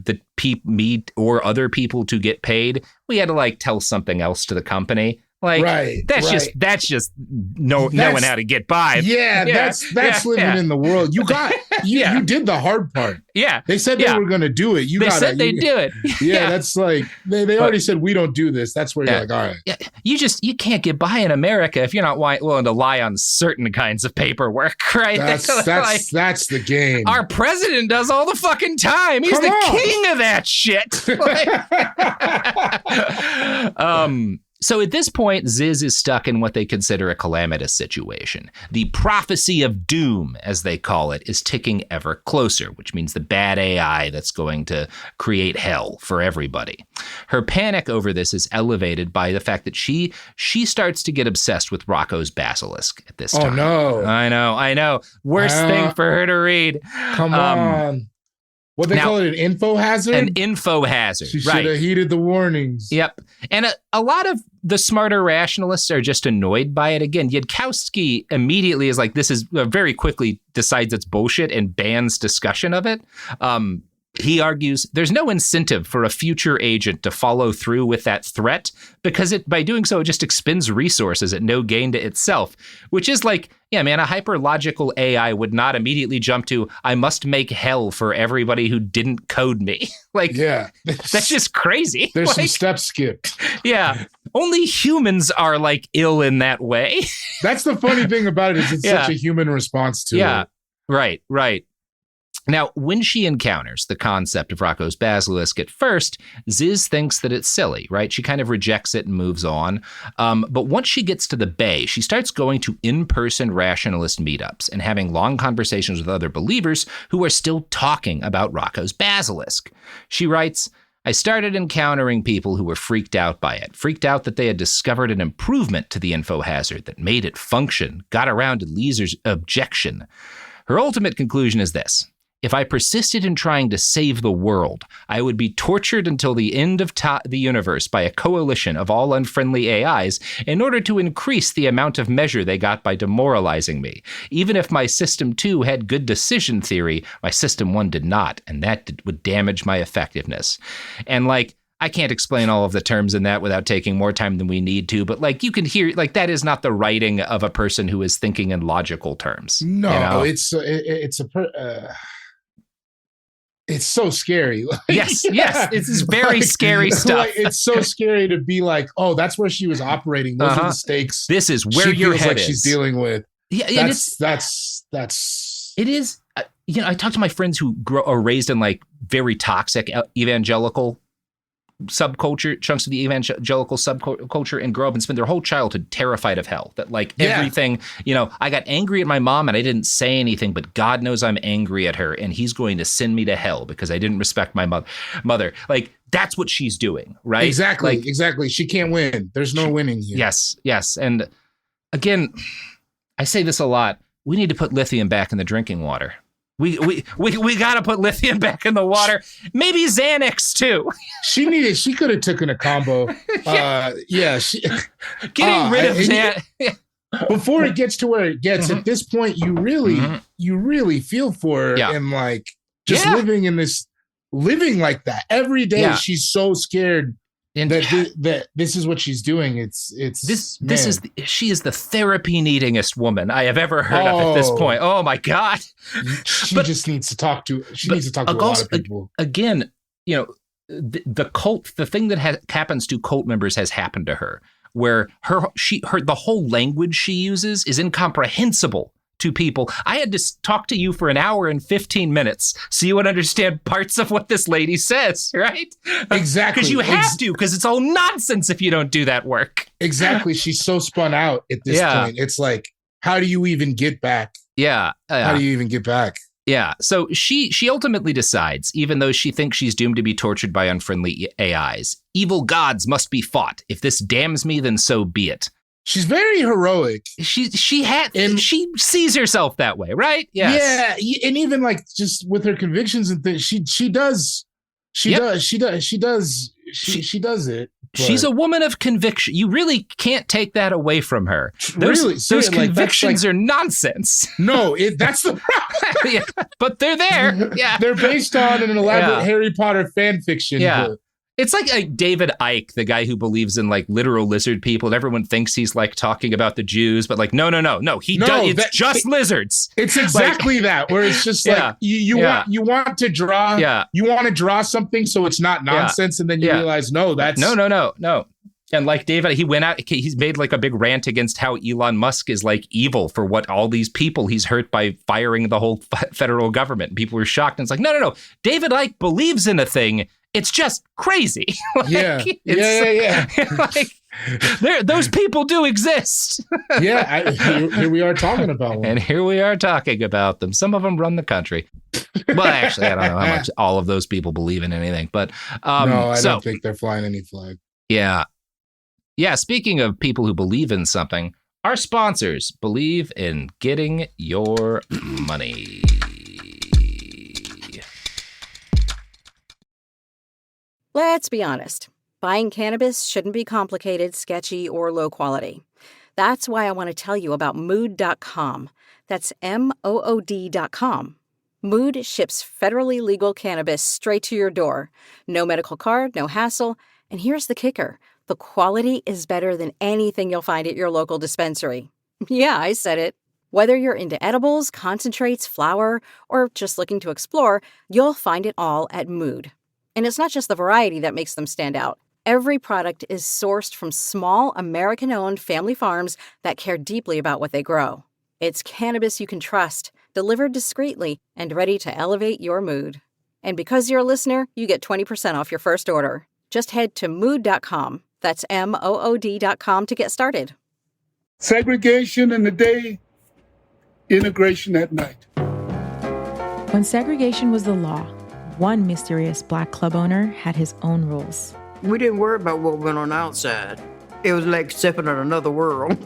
me or other people to get paid, we had to tell something else to the company. That's just knowing how to get by. Yeah, that's living in the world. You did the hard part. Yeah. They said they were going to do it. They said they'd do it. Yeah, that's like, they already said, we don't do this. That's where you're like, all right. Yeah, you can't get by in America if you're not willing to lie on certain kinds of paperwork, right? That's the game. Our president does all the fucking time. He's the king of that shit. So at this point, Ziz is stuck in what they consider a calamitous situation. The prophecy of doom, as they call it, is ticking ever closer, which means the bad AI that's going to create hell for everybody. Her panic over this is elevated by the fact that she starts to get obsessed with Rocco's basilisk at this time. Oh, no. I know. Worst thing for her to read. Come on. What they call it, an info hazard? An info hazard, She should have heeded the warnings. Yep. And a lot of the smarter rationalists are just annoyed by it. Again, Yudkowsky immediately is like, this is very quickly decides it's bullshit and bans discussion of it. He argues there's no incentive for a future agent to follow through with that threat because by doing so, it just expends resources at no gain to itself, which is like, yeah, man, a hyperlogical AI would not immediately jump to, I must make hell for everybody who didn't code me. That's just crazy. There's some steps skipped. Yeah. Only humans are ill in that way. That's the funny thing about it is it's such a human response to it. Yeah. Right. Now, when she encounters the concept of Rocco's basilisk at first, Ziz thinks that it's silly, right? She kind of rejects it and moves on. But once she gets to the Bay, she starts going to in-person rationalist meetups and having long conversations with other believers who are still talking about Rocco's basilisk. She writes, I started encountering people who were freaked out by it, freaked out that they had discovered an improvement to the info hazard that made it function, got around to Leeser's objection. Her ultimate conclusion is this. If I persisted in trying to save the world, I would be tortured until the end of the universe by a coalition of all unfriendly AIs in order to increase the amount of measure they got by demoralizing me. Even if my System 2 had good decision theory, my System 1 did not, and that would damage my effectiveness. And I can't explain all of the terms in that without taking more time than we need to, but you can hear, that is not the writing of a person who is thinking in logical terms. No, it's so scary. Yes. It's very scary stuff. It's so scary to be like, oh, that's where she was operating. Those are the stakes. This is where your head is. She's dealing with. Yeah, that's. It is. I talk to my friends who are raised in very toxic evangelical subculture, chunks of the evangelical subculture, and grow up and spend their whole childhood terrified of hell. That everything, I got angry at my mom and I didn't say anything, but God knows I'm angry at her and he's going to send me to hell because I didn't respect my mother. That's what she's doing, right? Exactly. She can't win. There's no winning here. Yes. And again, I say this a lot. We need to put lithium back in the drinking water. We got to put lithium back in the water. Maybe Xanax too. She could have taken a combo. Getting rid of that. Before it gets to where it gets, at this point, you really feel for her and living like that every day. Yeah. She's so scared. And that this is what she's doing. She is the therapy needingest woman I have ever heard of at this point. Oh my God. She just needs to talk to a lot of people. Again, the cult, the thing that happens to cult members has happened to her, where the whole language she uses is incomprehensible to people. I had to talk to you for an hour and 15 minutes so you would understand parts of what this lady says, right? Exactly. Because you have to, because it's all nonsense if you don't do that work. Exactly. She's so spun out at this point. It's like, how do you even get back? Yeah. How do you even get back? Yeah. So she ultimately decides, even though she thinks she's doomed to be tortured by unfriendly AIs, evil gods must be fought. If this damns me, then so be it. She's very heroic. She sees herself that way, right? Yes. Yeah. And even like just with her convictions and things, she does it. She's a woman of conviction. You really can't take that away from her. Those convictions are nonsense. No, that's the problem. But they're there. Yeah. They're based on an elaborate Harry Potter fan fiction. Yeah. Book. It's like David Icke, the guy who believes in like literal lizard people, and everyone thinks he's like talking about the Jews, but like, no. It's just lizards. It's exactly that, where it's just like you want to draw something so it's not nonsense, and then you realize, no. And like David, he's made like a big rant against how Elon Musk is like evil for what all these people he's hurt by firing the whole federal government. And people were shocked. And it's like, no. David Icke believes in a thing. It's just crazy. Yeah. Like, those people do exist. Here we are talking about them. And here we are talking about them. Some of them run the country. Well, actually, I don't know how much all of those people believe in anything. But no, I don't think they're flying any flag. Yeah. Yeah, speaking of people who believe in something, our sponsors believe in getting your money. Let's be honest. Buying cannabis shouldn't be complicated, sketchy, or low quality. That's why I want to tell you about Mood.com. That's MOOD.com. Mood ships federally legal cannabis straight to your door. No medical card, no hassle. And here's the kicker. The quality is better than anything you'll find at your local dispensary. Yeah, I said it. Whether you're into edibles, concentrates, flower, or just looking to explore, you'll find it all at Mood. And it's not just the variety that makes them stand out. Every product is sourced from small, American-owned family farms that care deeply about what they grow. It's cannabis you can trust, delivered discreetly, and ready to elevate your mood. And because you're a listener, you get 20% off your first order. Just head to Mood.com. That's MOOD.com to get started. Segregation in the day, integration at night. When segregation was the law, one mysterious black club owner had his own rules. We didn't worry about what went on outside. It was like stepping in another world.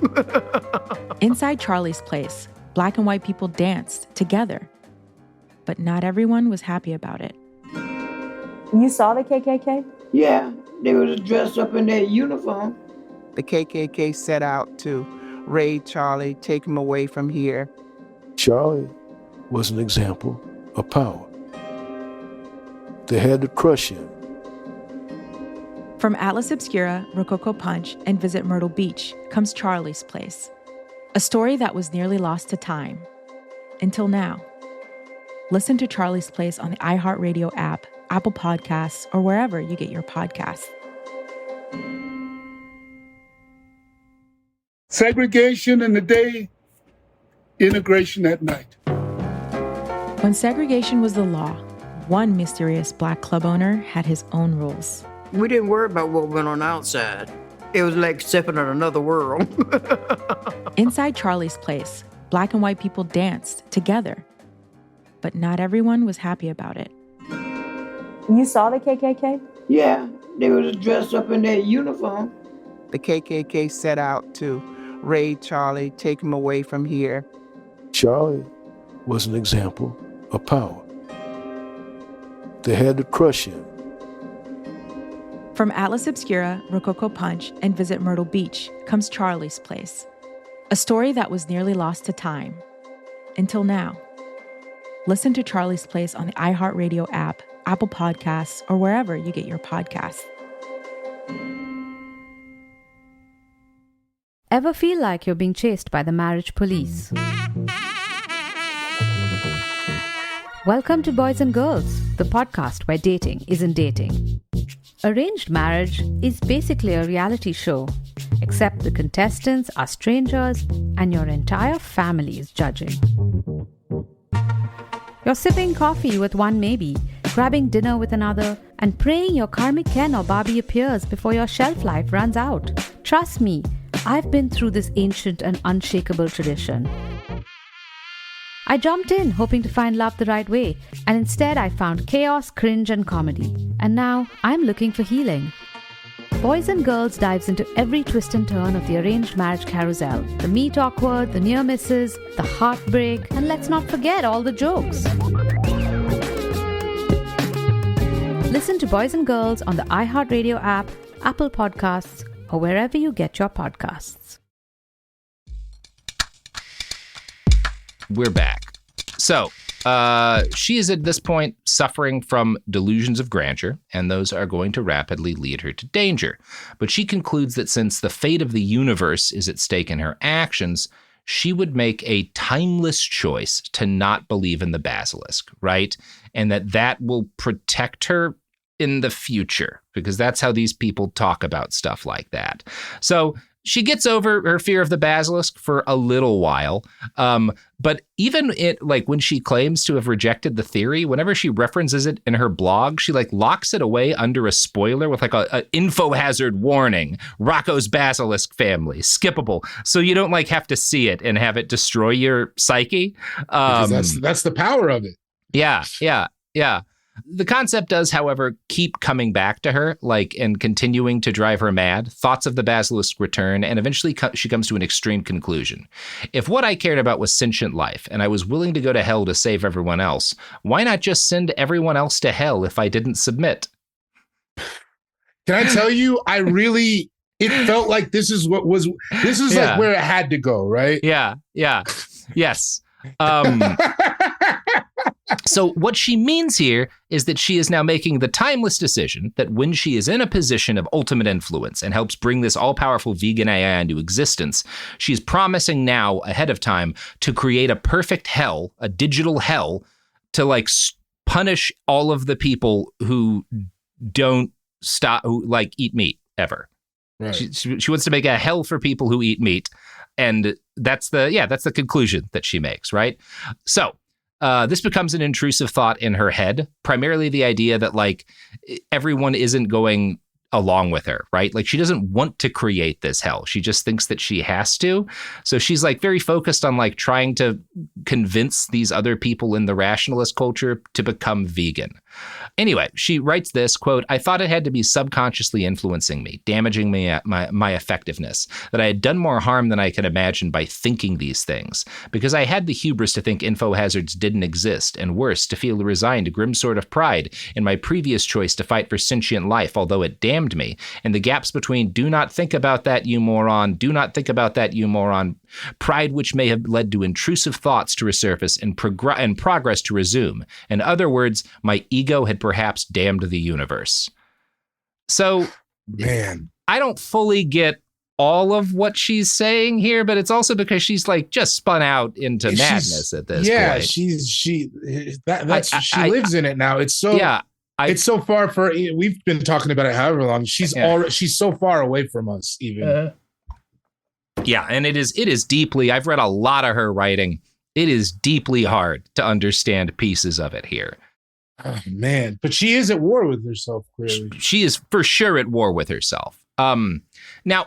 Inside Charlie's place, black and white people danced together. But not everyone was happy about it. You saw the KKK? Yeah, they was dressed up in their uniform. The KKK set out to raid Charlie, take him away from here. Charlie was an example of power. They had to crush him. From Atlas Obscura, Rococo Punch, and Visit Myrtle Beach comes Charlie's Place, a story that was nearly lost to time. Until now. Listen to Charlie's Place on the iHeartRadio app, Apple Podcasts, or wherever you get your podcasts. Segregation in the day, integration at night. When segregation was the law, one mysterious black club owner had his own rules. We didn't worry about what went on outside. It was like stepping in another world. Inside Charlie's Place, black and white people danced together. But not everyone was happy about it. You saw the KKK? Yeah, they was dressed up in their uniform. The KKK set out to raid Charlie, take him away from here. Charlie was an example of power. They had to crush him. From Atlas Obscura, Rococo Punch, and Visit Myrtle Beach comes Charlie's Place, a story that was nearly lost to time. Until now. Listen to Charlie's Place on the iHeartRadio app, Apple Podcasts, or wherever you get your podcasts. Ever feel like you're being chased by the marriage police? Welcome to Boys and Girls, the podcast where dating isn't dating. Arranged marriage is basically a reality show, except the contestants are strangers and your entire family is judging. You're sipping coffee with one maybe, grabbing dinner with another, and praying your karmic Ken or Barbie appears before your shelf life runs out. Trust me, I've been through this ancient and unshakable tradition. I jumped in hoping to find love the right way, and instead I found chaos, cringe, and comedy. And now I'm looking for healing. Boys and Girls dives into every twist and turn of the arranged marriage carousel. The meet awkward, the near misses, the heartbreak, and let's not forget all the jokes. Listen to Boys and Girls on the iHeartRadio app, Apple Podcasts, or wherever you get your podcasts. We're back. So, she is at this point suffering from delusions of grandeur, and those are going to rapidly lead her to danger. But she concludes that since the fate of the universe is at stake in her actions, she would make a timeless choice to not believe in the basilisk, right? And that will protect her in the future, because that's how these people talk about stuff like that. So she gets over her fear of the basilisk for a little while. But even when she claims to have rejected the theory, whenever she references it in her blog, she locks it away under a spoiler with a info hazard warning. Rocco's basilisk family, skippable. So you don't have to see it and have it destroy your psyche. That's the power of it. Yeah. The concept does, however, keep coming back to her, and continuing to drive her mad. Thoughts of the basilisk return, and eventually she comes to an extreme conclusion. If what I cared about was sentient life, and I was willing to go to hell to save everyone else, why not just send everyone else to hell if I didn't submit? Can I tell you, it felt like this is where it had to go, right? Yeah. Yes. So what she means here is that she is now making the timeless decision that when she is in a position of ultimate influence and helps bring this all-powerful vegan AI into existence, she's promising now ahead of time to create a perfect hell, a digital hell, to punish all of the people who don't eat meat ever. Right. She wants to make a hell for people who eat meat, and that's the conclusion that she makes, right? So this becomes an intrusive thought in her head, primarily the idea that everyone isn't going along with her, right? She doesn't want to create this hell. She just thinks that she has to. So she's very focused on trying to convince these other people in the rationalist culture to become vegan. Anyway, she writes this, quote, I thought it had to be subconsciously influencing me, damaging my effectiveness, that I had done more harm than I could imagine by thinking these things, because I had the hubris to think info hazards didn't exist, and worse, to feel a resigned, grim sort of pride in my previous choice to fight for sentient life, although it damned me, and the gaps between do not think about that, you moron, do not think about that, you moron, pride which may have led to intrusive thoughts to resurface and progress to resume. In other words, my ego had perhaps damned the universe. So, man, I don't fully get all of what she's saying here, but it's also because she's just spun out into madness at this point. Yeah, she lives in it now. It's so it's so far for. We've been talking about it however long. She's so far away from us even. Yeah, and it is deeply. I've read a lot of her writing. It is deeply hard to understand pieces of it here. Oh, man. But she is at war with herself, clearly. She is for sure at war with herself. Now,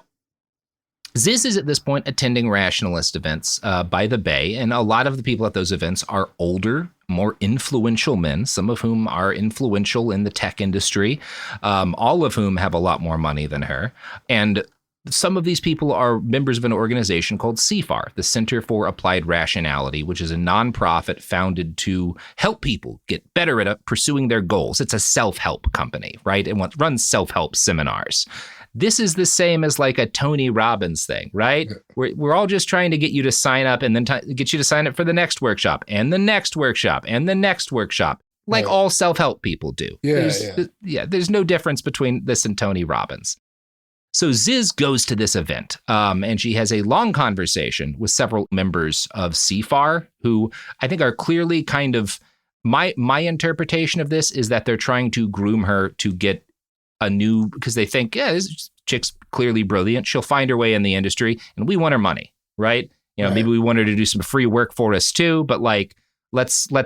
Ziz is at this point attending rationalist events by the Bay, and a lot of the people at those events are older, more influential men, some of whom are influential in the tech industry, all of whom have a lot more money than her. And some of these people are members of an organization called CFAR, the Center for Applied Rationality, which is a nonprofit founded to help people get better at pursuing their goals. It's a self-help company, right? And runs self-help seminars. This is the same as a Tony Robbins thing, right? We're all just trying to get you to sign up and then get you to sign up for the next workshop and the next workshop and the next workshop, all self-help people do. There's no difference between this and Tony Robbins. So Ziz goes to this event, and she has a long conversation with several members of CFAR, who I think are clearly kind of, my interpretation of this is that they're trying to groom her to get a new, because they think, this chick's clearly brilliant. She'll find her way in the industry, and we want her money, right? You know, maybe we want her to do some free work for us too, but like, let's we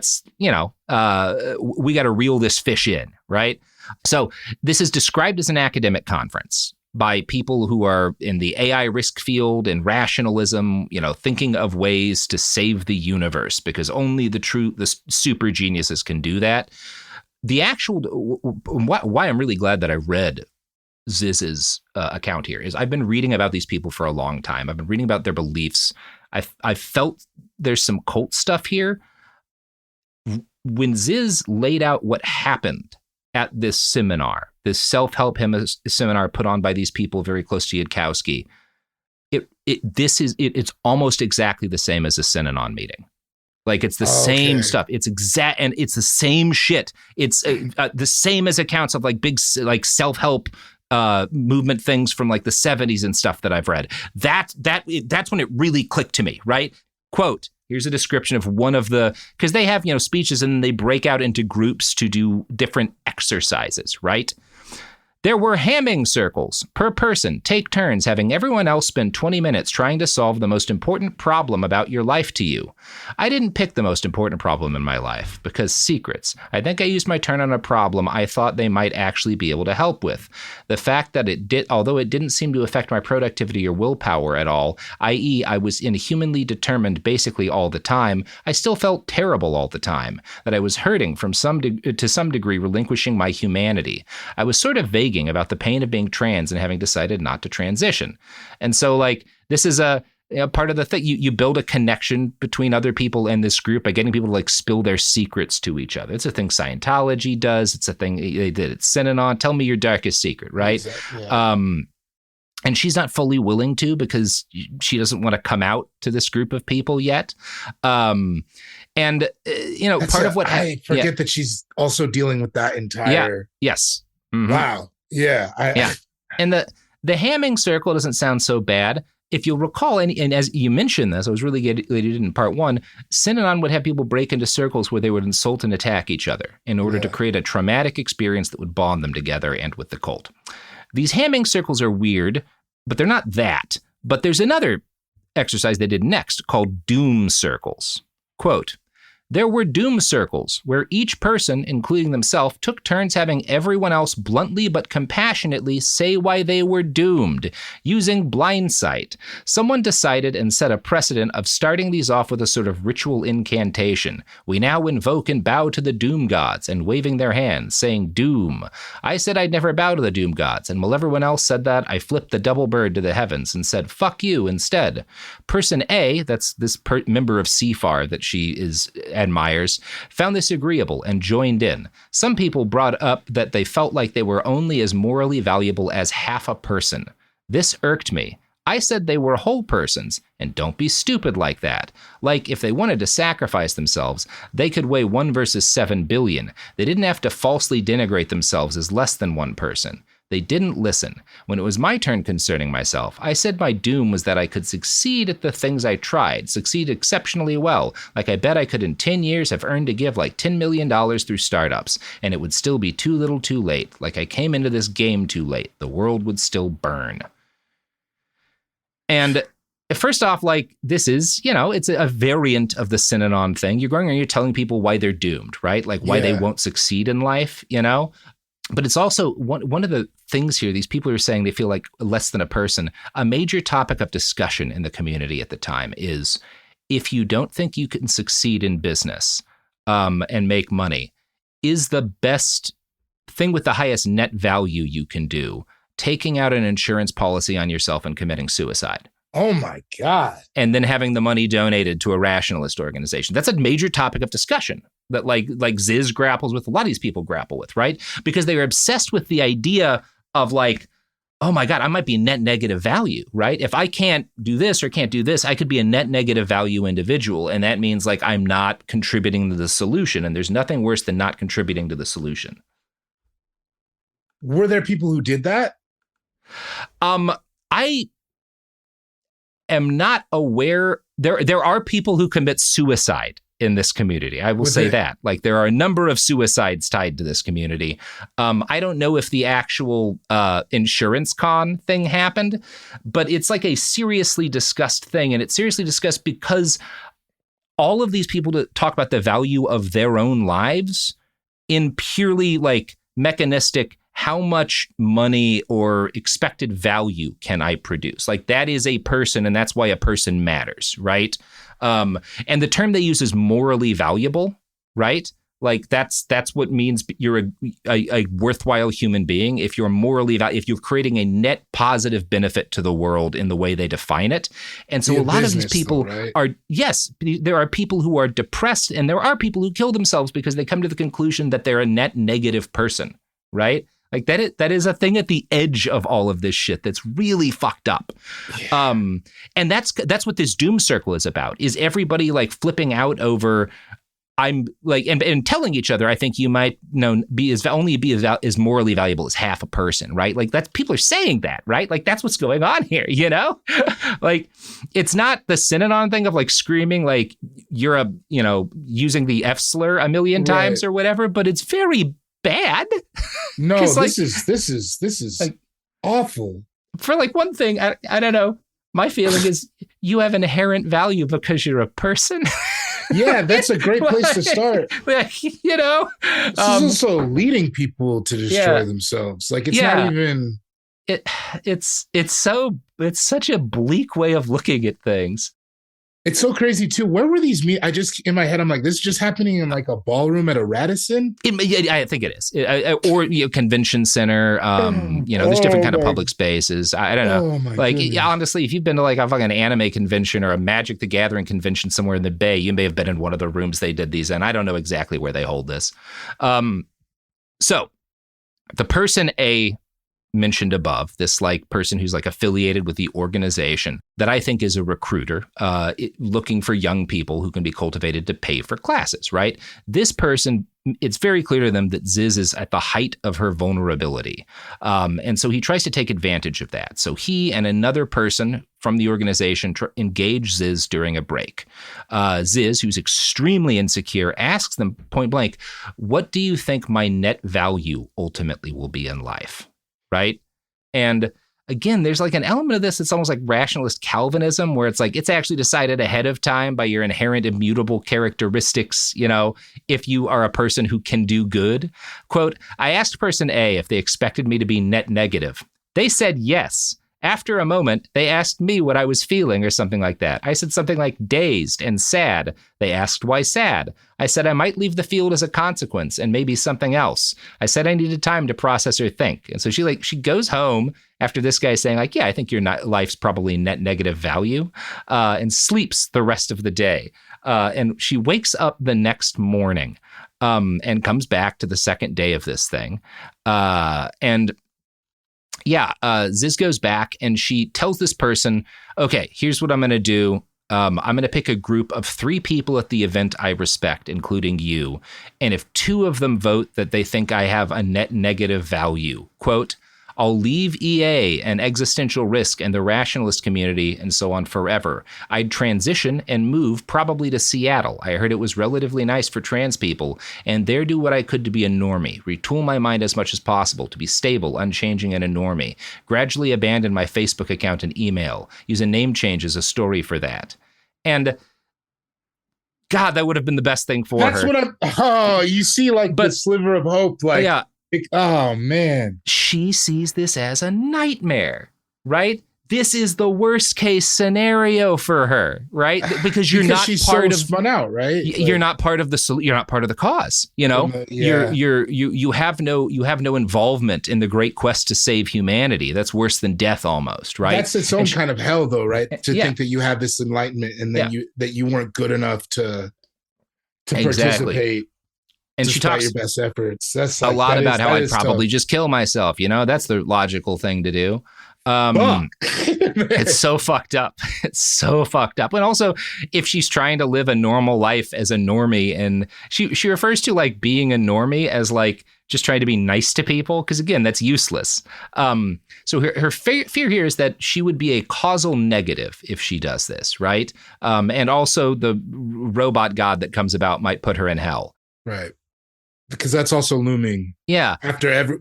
got to reel this fish in, right? So this is described as an academic conference by people who are in the AI risk field and rationalism, thinking of ways to save the universe because only the super geniuses can do that. The actual, why I'm really glad that I read Ziz's account here is I've been reading about these people for a long time. I've been reading about their beliefs. I felt there's some cult stuff here. When Ziz laid out what happened at this seminar, this self-help seminar put on by these people very close to Yudkowsky, it's almost exactly the same as a Synanon meeting. Like it's the same stuff. It's and it's the same shit. It's the same as accounts of like big like self-help movement things from like the 70s and stuff that I've read. That's when it really clicked to me, right? Quote, here's a description of one of because they have, speeches and they break out into groups to do different exercises, right? There were hamming circles. Per person, take turns having everyone else spend 20 minutes trying to solve the most important problem about your life to you. I didn't pick the most important problem in my life because secrets. I think I used my turn on a problem I thought they might actually be able to help with. The fact that although it didn't seem to affect my productivity or willpower at all, i.e. I was inhumanly determined basically all the time, I still felt terrible all the time, that I was hurting to some degree relinquishing my humanity. I was sort of vague about the pain of being trans and having decided not to transition. And so like, this is a part of the thing. You build a connection between other people in this group by getting people to like spill their secrets to each other. It's a thing Scientology does. It's a thing they did at Synanon. Tell me your darkest secret, right? Exactly, yeah. And she's not fully willing to because she doesn't want to come out to this group of people yet. And part of what I forget that she's also dealing with that entire. Yeah. Yes. Mm-hmm. Wow. Yeah. And the hamming circle doesn't sound so bad. If you'll recall, and as you mentioned this, I was really glad you did in part one, Synanon would have people break into circles where they would insult and attack each other in order to create a traumatic experience that would bond them together and with the cult. These hamming circles are weird, but they're not that. But there's another exercise they did next called doom circles. Quote, there were doom circles where each person, including themselves, took turns having everyone else bluntly but compassionately say why they were doomed, using blindsight. Someone decided and set a precedent of starting these off with a sort of ritual incantation. We now invoke and bow to the doom gods, and waving their hands, saying doom. I said I'd never bow to the doom gods, and while everyone else said that, I flipped the double bird to the heavens and said, fuck you instead. Person A, that's this member of CFAR that she admires, found this agreeable and joined in. Some people brought up that they felt like they were only as morally valuable as half a person. This irked me. I said they were whole persons, and don't be stupid like that. Like, if they wanted to sacrifice themselves, they could weigh 1 versus 7 billion. They didn't have to falsely denigrate themselves as less than one person. They didn't listen. When it was my turn concerning myself, I said my doom was that I could succeed at the things I tried, succeed exceptionally well. Like I bet I could in 10 years have earned to give like $10 million through startups, and it would still be too little too late. Like I came into this game too late. The world would still burn. And first off, like this is, it's a variant of the Synanon thing. You're going around, you're telling people why they're doomed, right? Like why they won't succeed in life, But it's also one of the things here, these people are saying they feel like less than a person. A major topic of discussion in the community at the time is if you don't think you can succeed in business and make money, is the best thing with the highest net value you can do taking out an insurance policy on yourself and committing suicide. Oh my God. And then having the money donated to a rationalist organization. That's a major topic of discussion that like Ziz grapples with, a lot of these people grapple with, right? Because they are obsessed with the idea of like, oh my God, I might be net negative value, right? If I can't do this or can't do this, I could be a net negative value individual. And that means like I'm not contributing to the solution. And there's nothing worse than not contributing to the solution. Were there people who did that? I am not aware. There are people who commit suicide in this community. I will say that. Like, there are a number of suicides tied to this community. I don't know if the actual insurance con thing happened, but it's like a seriously discussed thing. And it's seriously discussed because all of these people to talk about the value of their own lives in purely like mechanistic, how much money or expected value can I produce? Like, that is a person, and that's why a person matters, right? And the term they use is morally valuable, right? Like, that's what means you're a worthwhile human being if you're morally if you're creating a net positive benefit to the world in the way they define it. And so a lot of these people are, yes, there are people who are depressed, and there are people who kill themselves because they come to the conclusion that they're a net negative person, right? Like, that is a thing at the edge of all of this shit that's really fucked up. Yeah. And that's what this doom circle is about, is everybody like flipping out over, I'm like, and telling each other, I think you might be as morally valuable as half a person, right? Like, that's, people are saying that, right? Like, that's what's going on here, you know? Like, it's not the synonym thing of like screaming like you're using the F slur a million times or whatever, but it's very bad. No, this is like awful. For like one thing, I don't know. My feeling is you have inherent value because you're a person. Yeah, that's a great place to start. You know, this is also leading people to destroy themselves. Like, it's not even. It's such a bleak way of looking at things. It's so crazy too. Where were these I just, in my head, I'm like, this is just happening in like a ballroom at a Radisson? I think it is. Or convention center, there's different kind of public spaces. I don't know. Like, honestly, if you've been to like a fucking anime convention or a Magic the Gathering convention somewhere in the Bay, you may have been in one of the rooms they did these in. I don't know exactly where they hold this. So the person A mentioned above, this like person who's like affiliated with the organization that I think is a recruiter looking for young people who can be cultivated to pay for classes, right? This person, it's very clear to them that Ziz is at the height of her vulnerability. And so he tries to take advantage of that. So he and another person from the organization engage Ziz during a break. Ziz, who's extremely insecure, asks them point blank, what do you think my net value ultimately will be in life? Right. And again, there's like an element of this that's almost like rationalist Calvinism, where it's like it's actually decided ahead of time by your inherent immutable characteristics. You know, if you are a person who can do good. Quote, I asked person A if they expected me to be net negative. They said yes. After a moment, they asked me what I was feeling or something like that. I said something like dazed and sad. They asked why sad. I said I might leave the field as a consequence and maybe something else. I said I needed time to process or think. And so she goes home after this guy saying like, yeah, I think your life's probably net negative value, and sleeps the rest of the day. And she wakes up the next morning and comes back to the second day of this thing. Ziz goes back and she tells this person, okay, here's what I'm going to do. I'm going to pick a group of 3 people at the event I respect, including you. And if 2 of them vote that they think I have a net negative value, quote, I'll leave EA and existential risk and the rationalist community and so on forever. I'd transition and move probably to Seattle. I heard it was relatively nice for trans people, and there do what I could to be a normie, retool my mind as much as possible to be stable, unchanging, and a normie. Gradually abandon my Facebook account and email. Use a name change as a story for that. And God, that would have been the best thing for her. You see like the sliver of hope. Like, yeah. Oh, man. She sees this as a nightmare, right? This is the worst case scenario for her, right? Because you're not she's part so of spun out, right? You're not part of you're not part of the cause, you know? You have no involvement in the great quest to save humanity. That's worse than death almost, right? That's its own kind of hell though, right? To think that you have this enlightenment and then you weren't good enough to participate. And she talks your best efforts. That's a lot about how I'd probably just kill myself. You know, that's the logical thing to do. It's so fucked up. It's so fucked up. And also, if she's trying to live a normal life as a normie, and she refers to like being a normie as like just trying to be nice to people, because again, that's useless. So her fear here is that she would be a causal negative if she does this, right? And also the robot god that comes about might put her in hell. Right. Because that's also looming. Yeah.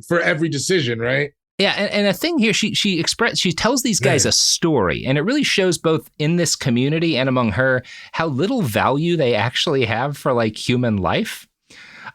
For every decision, right? Yeah, and a thing here, she tells these guys a story, and it really shows both in this community and among her how little value they actually have for like human life.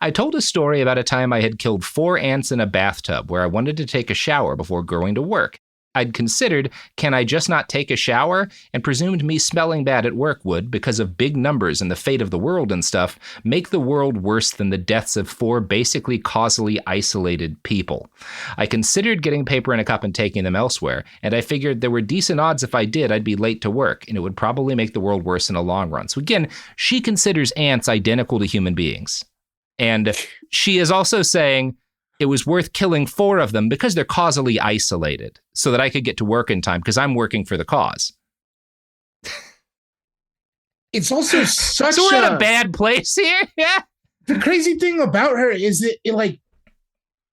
I told a story about a time I had killed 4 ants in a bathtub where I wanted to take a shower before going to work. I'd considered, can I just not take a shower? And presumed me smelling bad at work would, because of big numbers and the fate of the world and stuff, make the world worse than the deaths of 4 basically causally isolated people. I considered getting paper in a cup and taking them elsewhere, and I figured there were decent odds if I did, I'd be late to work, and it would probably make the world worse in the long run. So again, she considers ants identical to human beings. And she is also saying, it was worth killing 4 of them because they're causally isolated so that I could get to work in time because I'm working for the cause. It's also such so we're in a bad place here. Yeah. The crazy thing about her is that it, like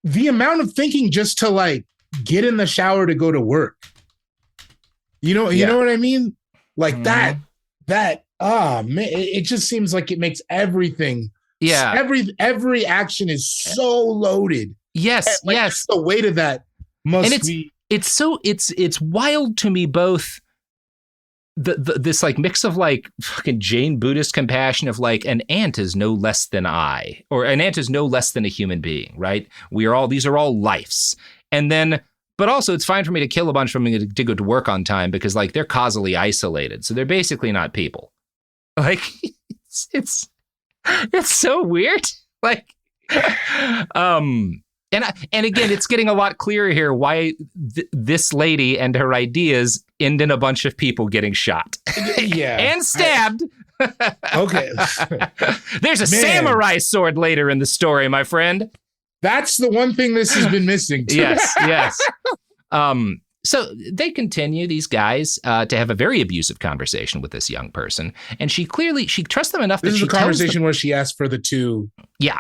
the amount of thinking just to like get in the shower to go to work. You know what I mean? Like that, man, it just seems like it makes everything. Yeah. Every action is so loaded. Yes, like, yes. The weight of that must be. It's wild to me both. This like mix of like fucking Jain Buddhist compassion of like an ant is no less than I, or an ant is no less than a human being, right? These are all lives. And then, but also it's fine for me to kill a bunch of them to go to work on time because like they're causally isolated. So they're basically not people. Like it's so weird. Like, and again, it's getting a lot clearer here why this lady and her ideas end in a bunch of people getting shot. Yeah. And stabbed. Okay. There's a samurai sword later in the story, my friend. That's the one thing this has been missing. Yes. So they continue, these guys, to have a very abusive conversation with this young person. And she trusts them enough that she tells them. This is the conversation where she asked for the 2. Yeah.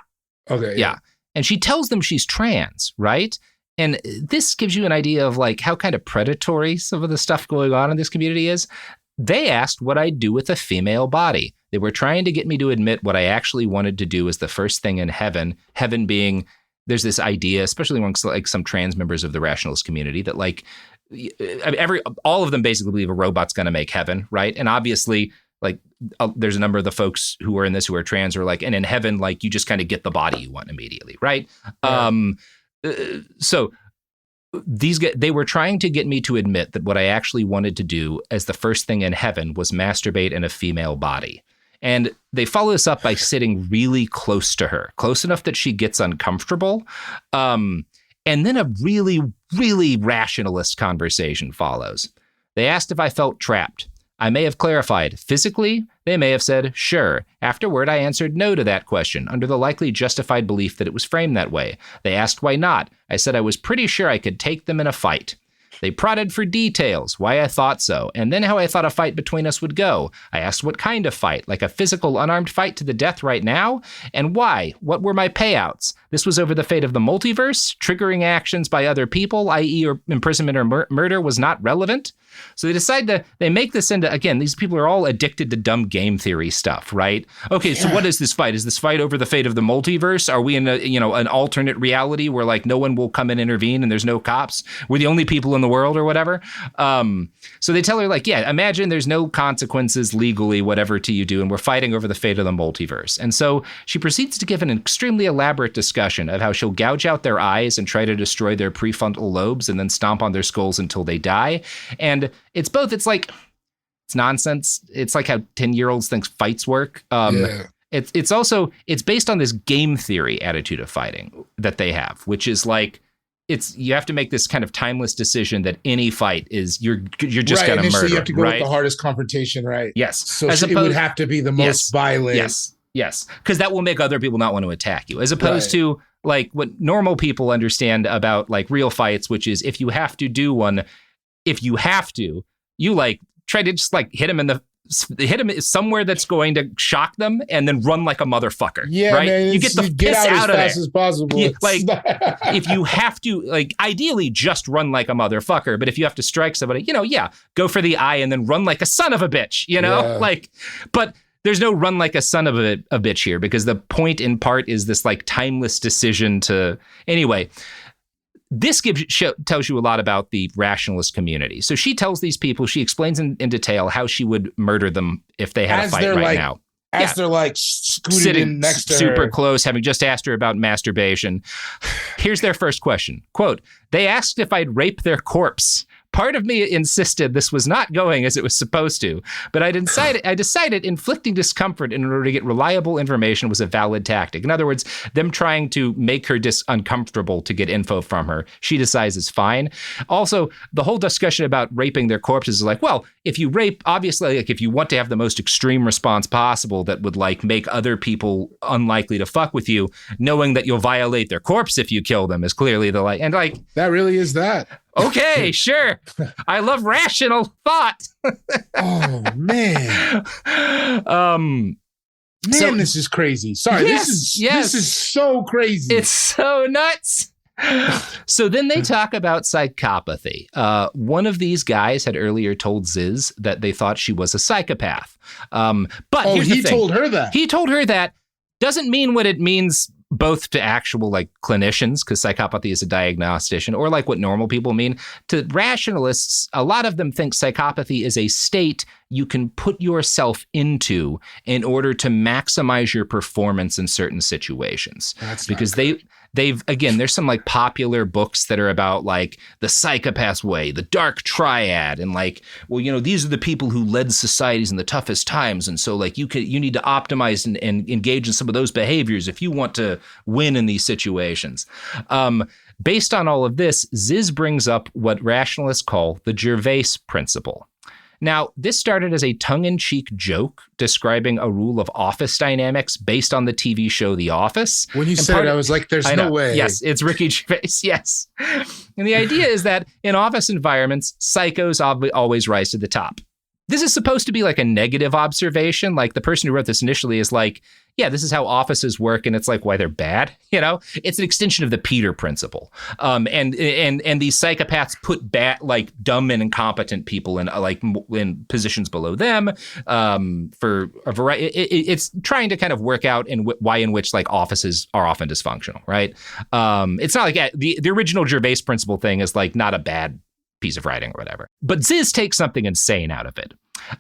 Okay. Yeah. And she tells them she's trans, right? And this gives you an idea of like how kind of predatory some of the stuff going on in this community is. They asked what I'd do with a female body. They were trying to get me to admit what I actually wanted to do as the first thing in heaven. Heaven being, there's this idea, especially amongst like some trans members of the rationalist community, that like all of them basically believe a robot's going to make heaven, right? And obviously, like there's a number of the folks who are in this who are trans who are like, and in heaven, like you just kind of get the body you want immediately, right? So these guys, they were trying to get me to admit that what I actually wanted to do as the first thing in heaven was masturbate in a female body. And they follow this up by sitting really close to her, close enough that she gets uncomfortable. And then a really, really rationalist conversation follows. They asked if I felt trapped. I may have clarified physically. They may have said, sure. Afterward, I answered no to that question, under the likely justified belief that it was framed that way. They asked why not. I said I was pretty sure I could take them in a fight. They prodded for details, why I thought so, and then how I thought a fight between us would go. I asked what kind of fight, like a physical, unarmed fight to the death right now? And why? What were my payouts? This was over the fate of the multiverse? Triggering actions by other people, i.e. or imprisonment or murder, was not relevant? So they decide they make this into, again, these people are all addicted to dumb game theory stuff, right? Okay, so what is this fight? Is this fight over the fate of the multiverse? Are we in an alternate reality where like no one will come and intervene and there's no cops? We're the only people in the world or whatever. So they tell her like, yeah, imagine there's no consequences legally, whatever to you do, and we're fighting over the fate of the multiverse. And so she proceeds to give an extremely elaborate discussion of how she'll gouge out their eyes and try to destroy their prefrontal lobes and then stomp on their skulls until they die. And it's both, it's nonsense. It's like how 10-year-olds think fights work. It's also, it's based on this game theory attitude of fighting that they have, which is like, you have to make this kind of timeless decision that any fight is, you're just going to murder. You have to go with the hardest confrontation, right? Yes. So it would have to be the most violent. Yes. Because that will make other people not want to attack you, as opposed to like what normal people understand about like real fights, which is if you have to do one, if you have to, you like try to just like hit him somewhere that's going to shock them and then run like a motherfucker. Yeah, right? Man, you get the piss out of there as fast as possible. Yeah, like if you have to, like ideally just run like a motherfucker, but if you have to strike somebody, go for the eye and then run like a son of a bitch, but there's no run like a son of a bitch here, because the point in part is this like timeless decision to, anyway. This tells you a lot about the rationalist community. So she tells these people, she explains in detail how she would murder them if they had a fight right now. As they're like scooted in next to her. Super close, having just asked her about masturbation. Here's their first question. Quote, they asked if I'd rape their corpse. Part of me insisted this was not going as it was supposed to, but I decided inflicting discomfort in order to get reliable information was a valid tactic. In other words, them trying to make her uncomfortable to get info from her, she decides is fine. Also, the whole discussion about raping their corpses is like, well, if you rape, obviously, like if you want to have the most extreme response possible that would like make other people unlikely to fuck with you, knowing that you'll violate their corpse if you kill them is clearly the like, and like that really is that. Okay, sure. I love rational thought. Oh man. This is crazy. Sorry, this is so crazy. It's so nuts. So then they talk about psychopathy. One of these guys had earlier told Ziz that they thought she was a psychopath. But here's the thing. Told her that. He told her that. Doesn't mean what it means both to actual like clinicians, because psychopathy is a diagnostician, or like what normal people mean. To rationalists, a lot of them think psychopathy is a state you can put yourself into in order to maximize your performance in certain situations. Because they've again, there's some like popular books that are about like the psychopath's way, the dark triad, and like, well, these are the people who led societies in the toughest times, and so like you need to optimize and engage in some of those behaviors if you want to win in these situations. Based on all of this, Ziz brings up what rationalists call the Gervais principle. Now, this started as a tongue-in-cheek joke describing a rule of office dynamics based on the TV show The Office. When you said it, I was like, there's no way. Yes, it's Ricky Gervais, yes. And the idea is that in office environments, psychos always rise to the top. This is supposed to be like a negative observation. Like the person who wrote this initially is like, yeah, this is how offices work, and it's like why they're bad. It's an extension of the Peter principle. And these psychopaths put like dumb and incompetent people in positions below them for a variety. It's trying to kind of work out why in which like offices are often dysfunctional, right? It's not like the original Gervais principle thing is like not a bad piece of writing or whatever. But Ziz takes something insane out of it.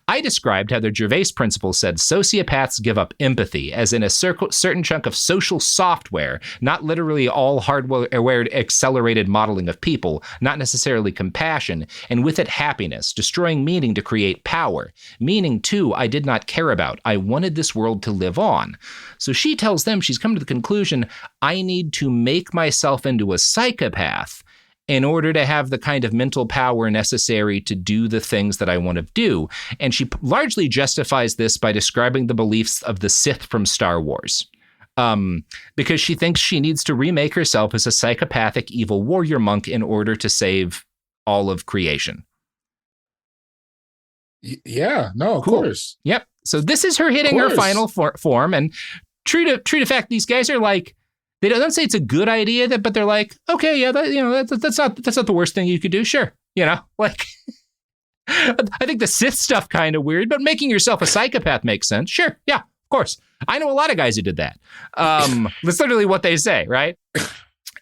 I described how the Gervais principle said sociopaths give up empathy, as in a certain chunk of social software, not literally all hardware accelerated modeling of people, not necessarily compassion, and with it happiness, destroying meaning to create power. Meaning, too, I did not care about. I wanted this world to live on. So she tells them she's come to the conclusion, I need to make myself into a psychopath in order to have the kind of mental power necessary to do the things that I want to do. And she largely justifies this by describing the beliefs of the Sith from Star Wars. Because she thinks she needs to remake herself as a psychopathic evil warrior monk in order to save all of creation. Yeah, no, of course. Yep. So this is her hitting her final form. And true to fact, these guys are like, they don't say it's a good idea, but they're like, okay, yeah, that's not the worst thing you could do. Sure. Like, I think the Sith stuff kind of weird, but making yourself a psychopath makes sense. Sure. Yeah, of course. I know a lot of guys who did that. That's literally what they say, right?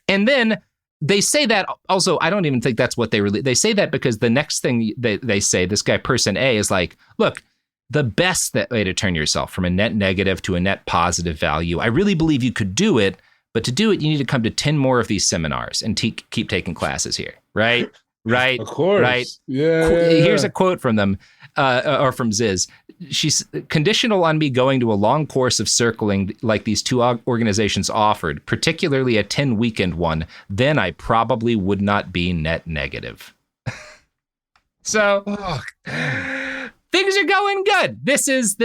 And then they say that also, I don't even think that's what they say that because the next thing they say, this guy, person A, is like, look, the best way to turn yourself from a net negative to a net positive value, I really believe you could do it. But to do it, you need to come to 10 more of these seminars and keep taking classes here, right? Right. Of course. Right. Yeah. Here's a quote from them, or from Ziz. She's conditional on me going to a long course of circling like these two organizations offered, particularly a 10-weekend one. Then I probably would not be net negative. So things are going good. This is,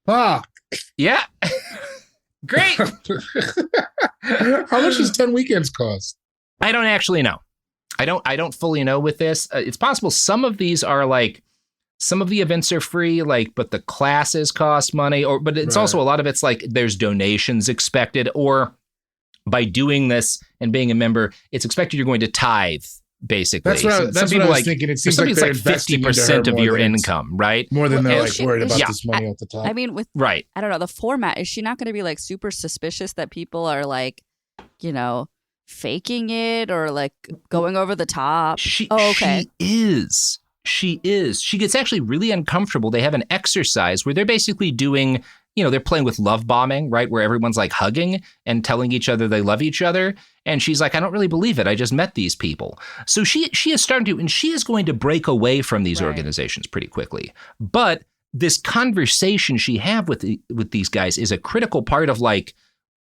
Fuck. Yeah. Great. How much does 10 weekends cost? I don't actually know. I don't fully know with this. It's possible some of these are like, some of the events are free, like, but the classes cost money, but it's also a lot of it's like there's donations expected, or by doing this and being a member, it's expected you're going to tithe, basically. That's what I was thinking. It seems like they're investing 50% of your income, right? More than they're like worried about this money at the top. I mean, I don't know, the format, is she not going to be like super suspicious that people are like, you know, faking it or like going over the top? She is. She gets actually really uncomfortable. They have an exercise where they're basically doing, you know, they're playing with love bombing, right? Where everyone's like hugging and telling each other they love each other. And she's like, I don't really believe it. I just met these people. So she is starting to, and she is going to break away from these organizations pretty quickly. But this conversation she have with these guys is a critical part of like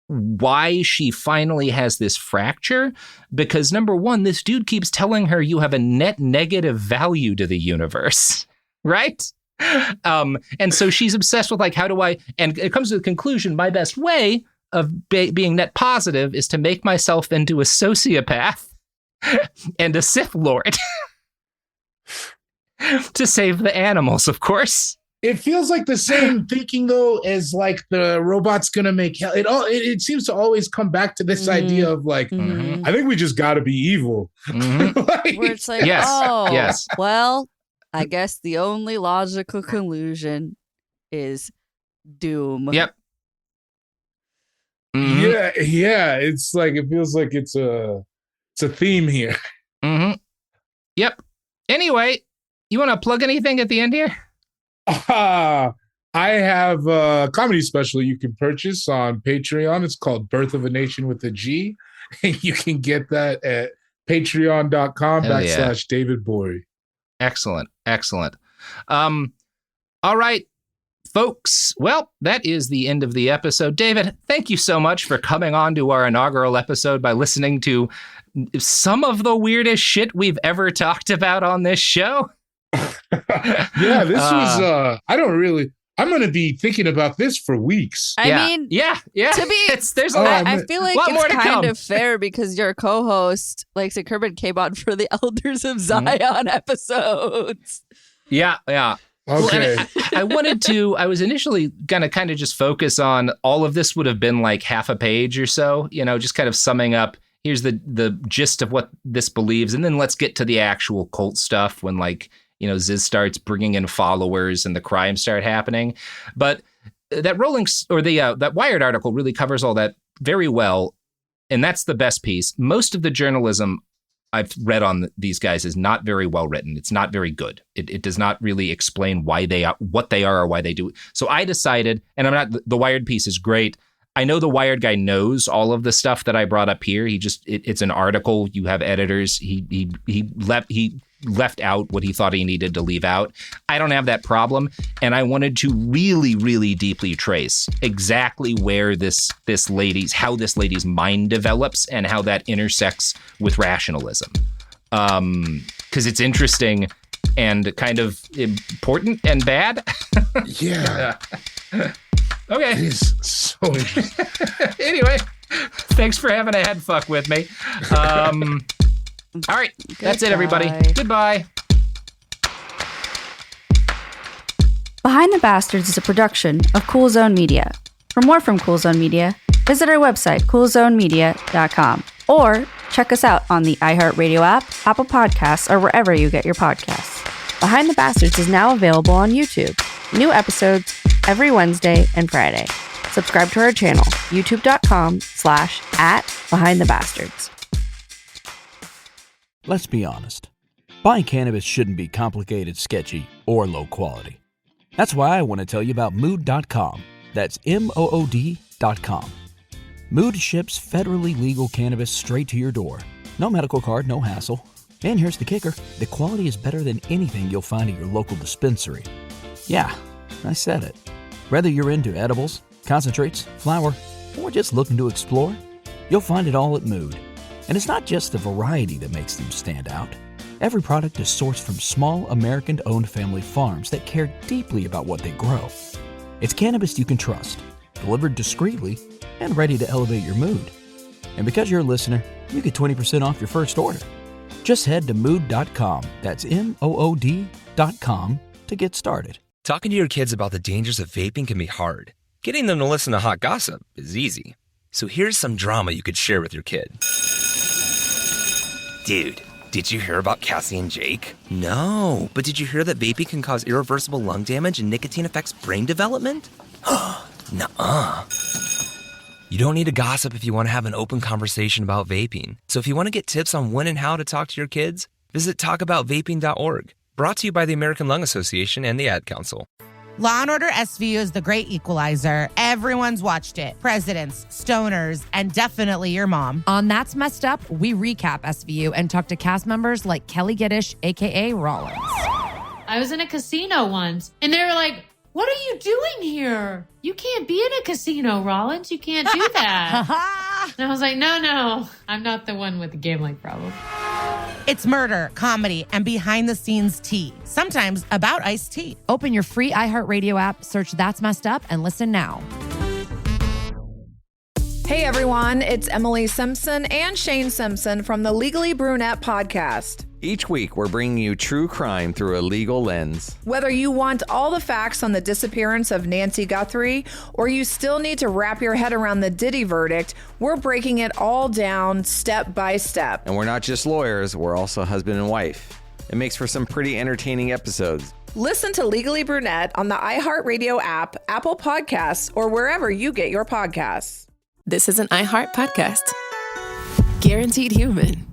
why she finally has this fracture. Because number one, this dude keeps telling her you have a net negative value to the universe, right? And so she's obsessed with like, how do I, and it comes to the conclusion, my best way of being net positive is to make myself into a sociopath and a Sith Lord to save the animals, of course. It feels like the same thinking though as like the robot's gonna make hell. It seems to always come back to this idea of like, I think we just gotta be evil. Like, where it's like, well, I guess the only logical conclusion is doom. Yep. Yeah. It's like, it feels like it's a theme here. Yep. Anyway, you want to plug anything at the end here? I have a comedy special you can purchase on Patreon. It's called Birth of a Nation with a G. And you can get that at patreon.com/David Gborie. Excellent. All right, folks. Well, that is the end of the episode. David, thank you so much for coming on to our inaugural episode by listening to some of the weirdest shit we've ever talked about on this show. Yeah, this was, I'm going to be thinking about this for weeks. I mean, yeah. To be, I feel like it's kind of fair because your co-host, like Kermit, came on for the Elders of Zion episodes. Yeah. Okay. Well, I was initially going to kind of just focus on all of this would have been like half a page or so, you know, just kind of summing up. Here's the gist of what this believes. And then let's get to the actual cult stuff when like, you know, Ziz starts bringing in followers and the crimes start happening. But that that Wired article really covers all that very well. And that's the best piece. Most of the journalism I've read on these guys is not very well written. It's not very good. It does not really explain why they are, what they are or why they do it. So I decided, and the Wired piece is great. I know the Wired guy knows all of the stuff that I brought up here. It's an article. You have editors. He left out what he thought he needed to leave out. I don't have that problem. And I wanted to really, really deeply trace exactly where how this lady's mind develops and how that intersects with rationalism. Because it's interesting and kind of important and bad. Yeah. Okay. It is so interesting. Anyway, thanks for having a head fuck with me. All right, that's it, everybody. Goodbye. Behind the Bastards is a production of Cool Zone Media. For more from Cool Zone Media, visit our website, coolzonemedia.com, or check us out on the iHeartRadio app, Apple Podcasts, or wherever you get your podcasts. Behind the Bastards is now available on YouTube. New episodes every Wednesday and Friday. Subscribe to our channel, youtube.com/@BehindTheBastards. Let's be honest. Buying cannabis shouldn't be complicated, sketchy, or low quality. That's why I want to tell you about Mood.com. That's MOOD.com. Mood ships federally legal cannabis straight to your door. No medical card, no hassle. And here's the kicker. The quality is better than anything you'll find at your local dispensary. Yeah, I said it. Whether you're into edibles, concentrates, flower, or just looking to explore, you'll find it all at Mood. And it's not just the variety that makes them stand out. Every product is sourced from small, American-owned family farms that care deeply about what they grow. It's cannabis you can trust, delivered discreetly, and ready to elevate your mood. And because you're a listener, you get 20% off your first order. Just head to mood.com, that's MOOD.com, to get started. Talking to your kids about the dangers of vaping can be hard. Getting them to listen to hot gossip is easy. So here's some drama you could share with your kid. Dude, did you hear about Cassie and Jake? No, but did you hear that vaping can cause irreversible lung damage and nicotine affects brain development? Nuh-uh. You don't need to gossip if you want to have an open conversation about vaping. So if you want to get tips on when and how to talk to your kids, visit talkaboutvaping.org. Brought to you by the American Lung Association and the Ad Council. Law & Order SVU is the great equalizer. Everyone's watched it. Presidents, stoners, and definitely your mom. On That's Messed Up, we recap SVU and talk to cast members like Kelly Giddish, a.k.a. Rollins. I was in a casino once, and they were like, what are you doing here? You can't be in a casino, Rollins. You can't do that. And I was like, no, I'm not the one with the gambling problem. It's murder, comedy, and behind-the-scenes tea. Sometimes about iced tea. Open your free iHeartRadio app, search That's Messed Up, and listen now. Hey everyone, it's Emily Simpson and Shane Simpson from the Legally Brunette podcast. Each week, we're bringing you true crime through a legal lens. Whether you want all the facts on the disappearance of Nancy Guthrie, or you still need to wrap your head around the Diddy verdict, we're breaking it all down step by step. And we're not just lawyers, we're also husband and wife. It makes for some pretty entertaining episodes. Listen to Legally Brunette on the iHeartRadio app, Apple Podcasts, or wherever you get your podcasts. This is an iHeart podcast. Guaranteed human.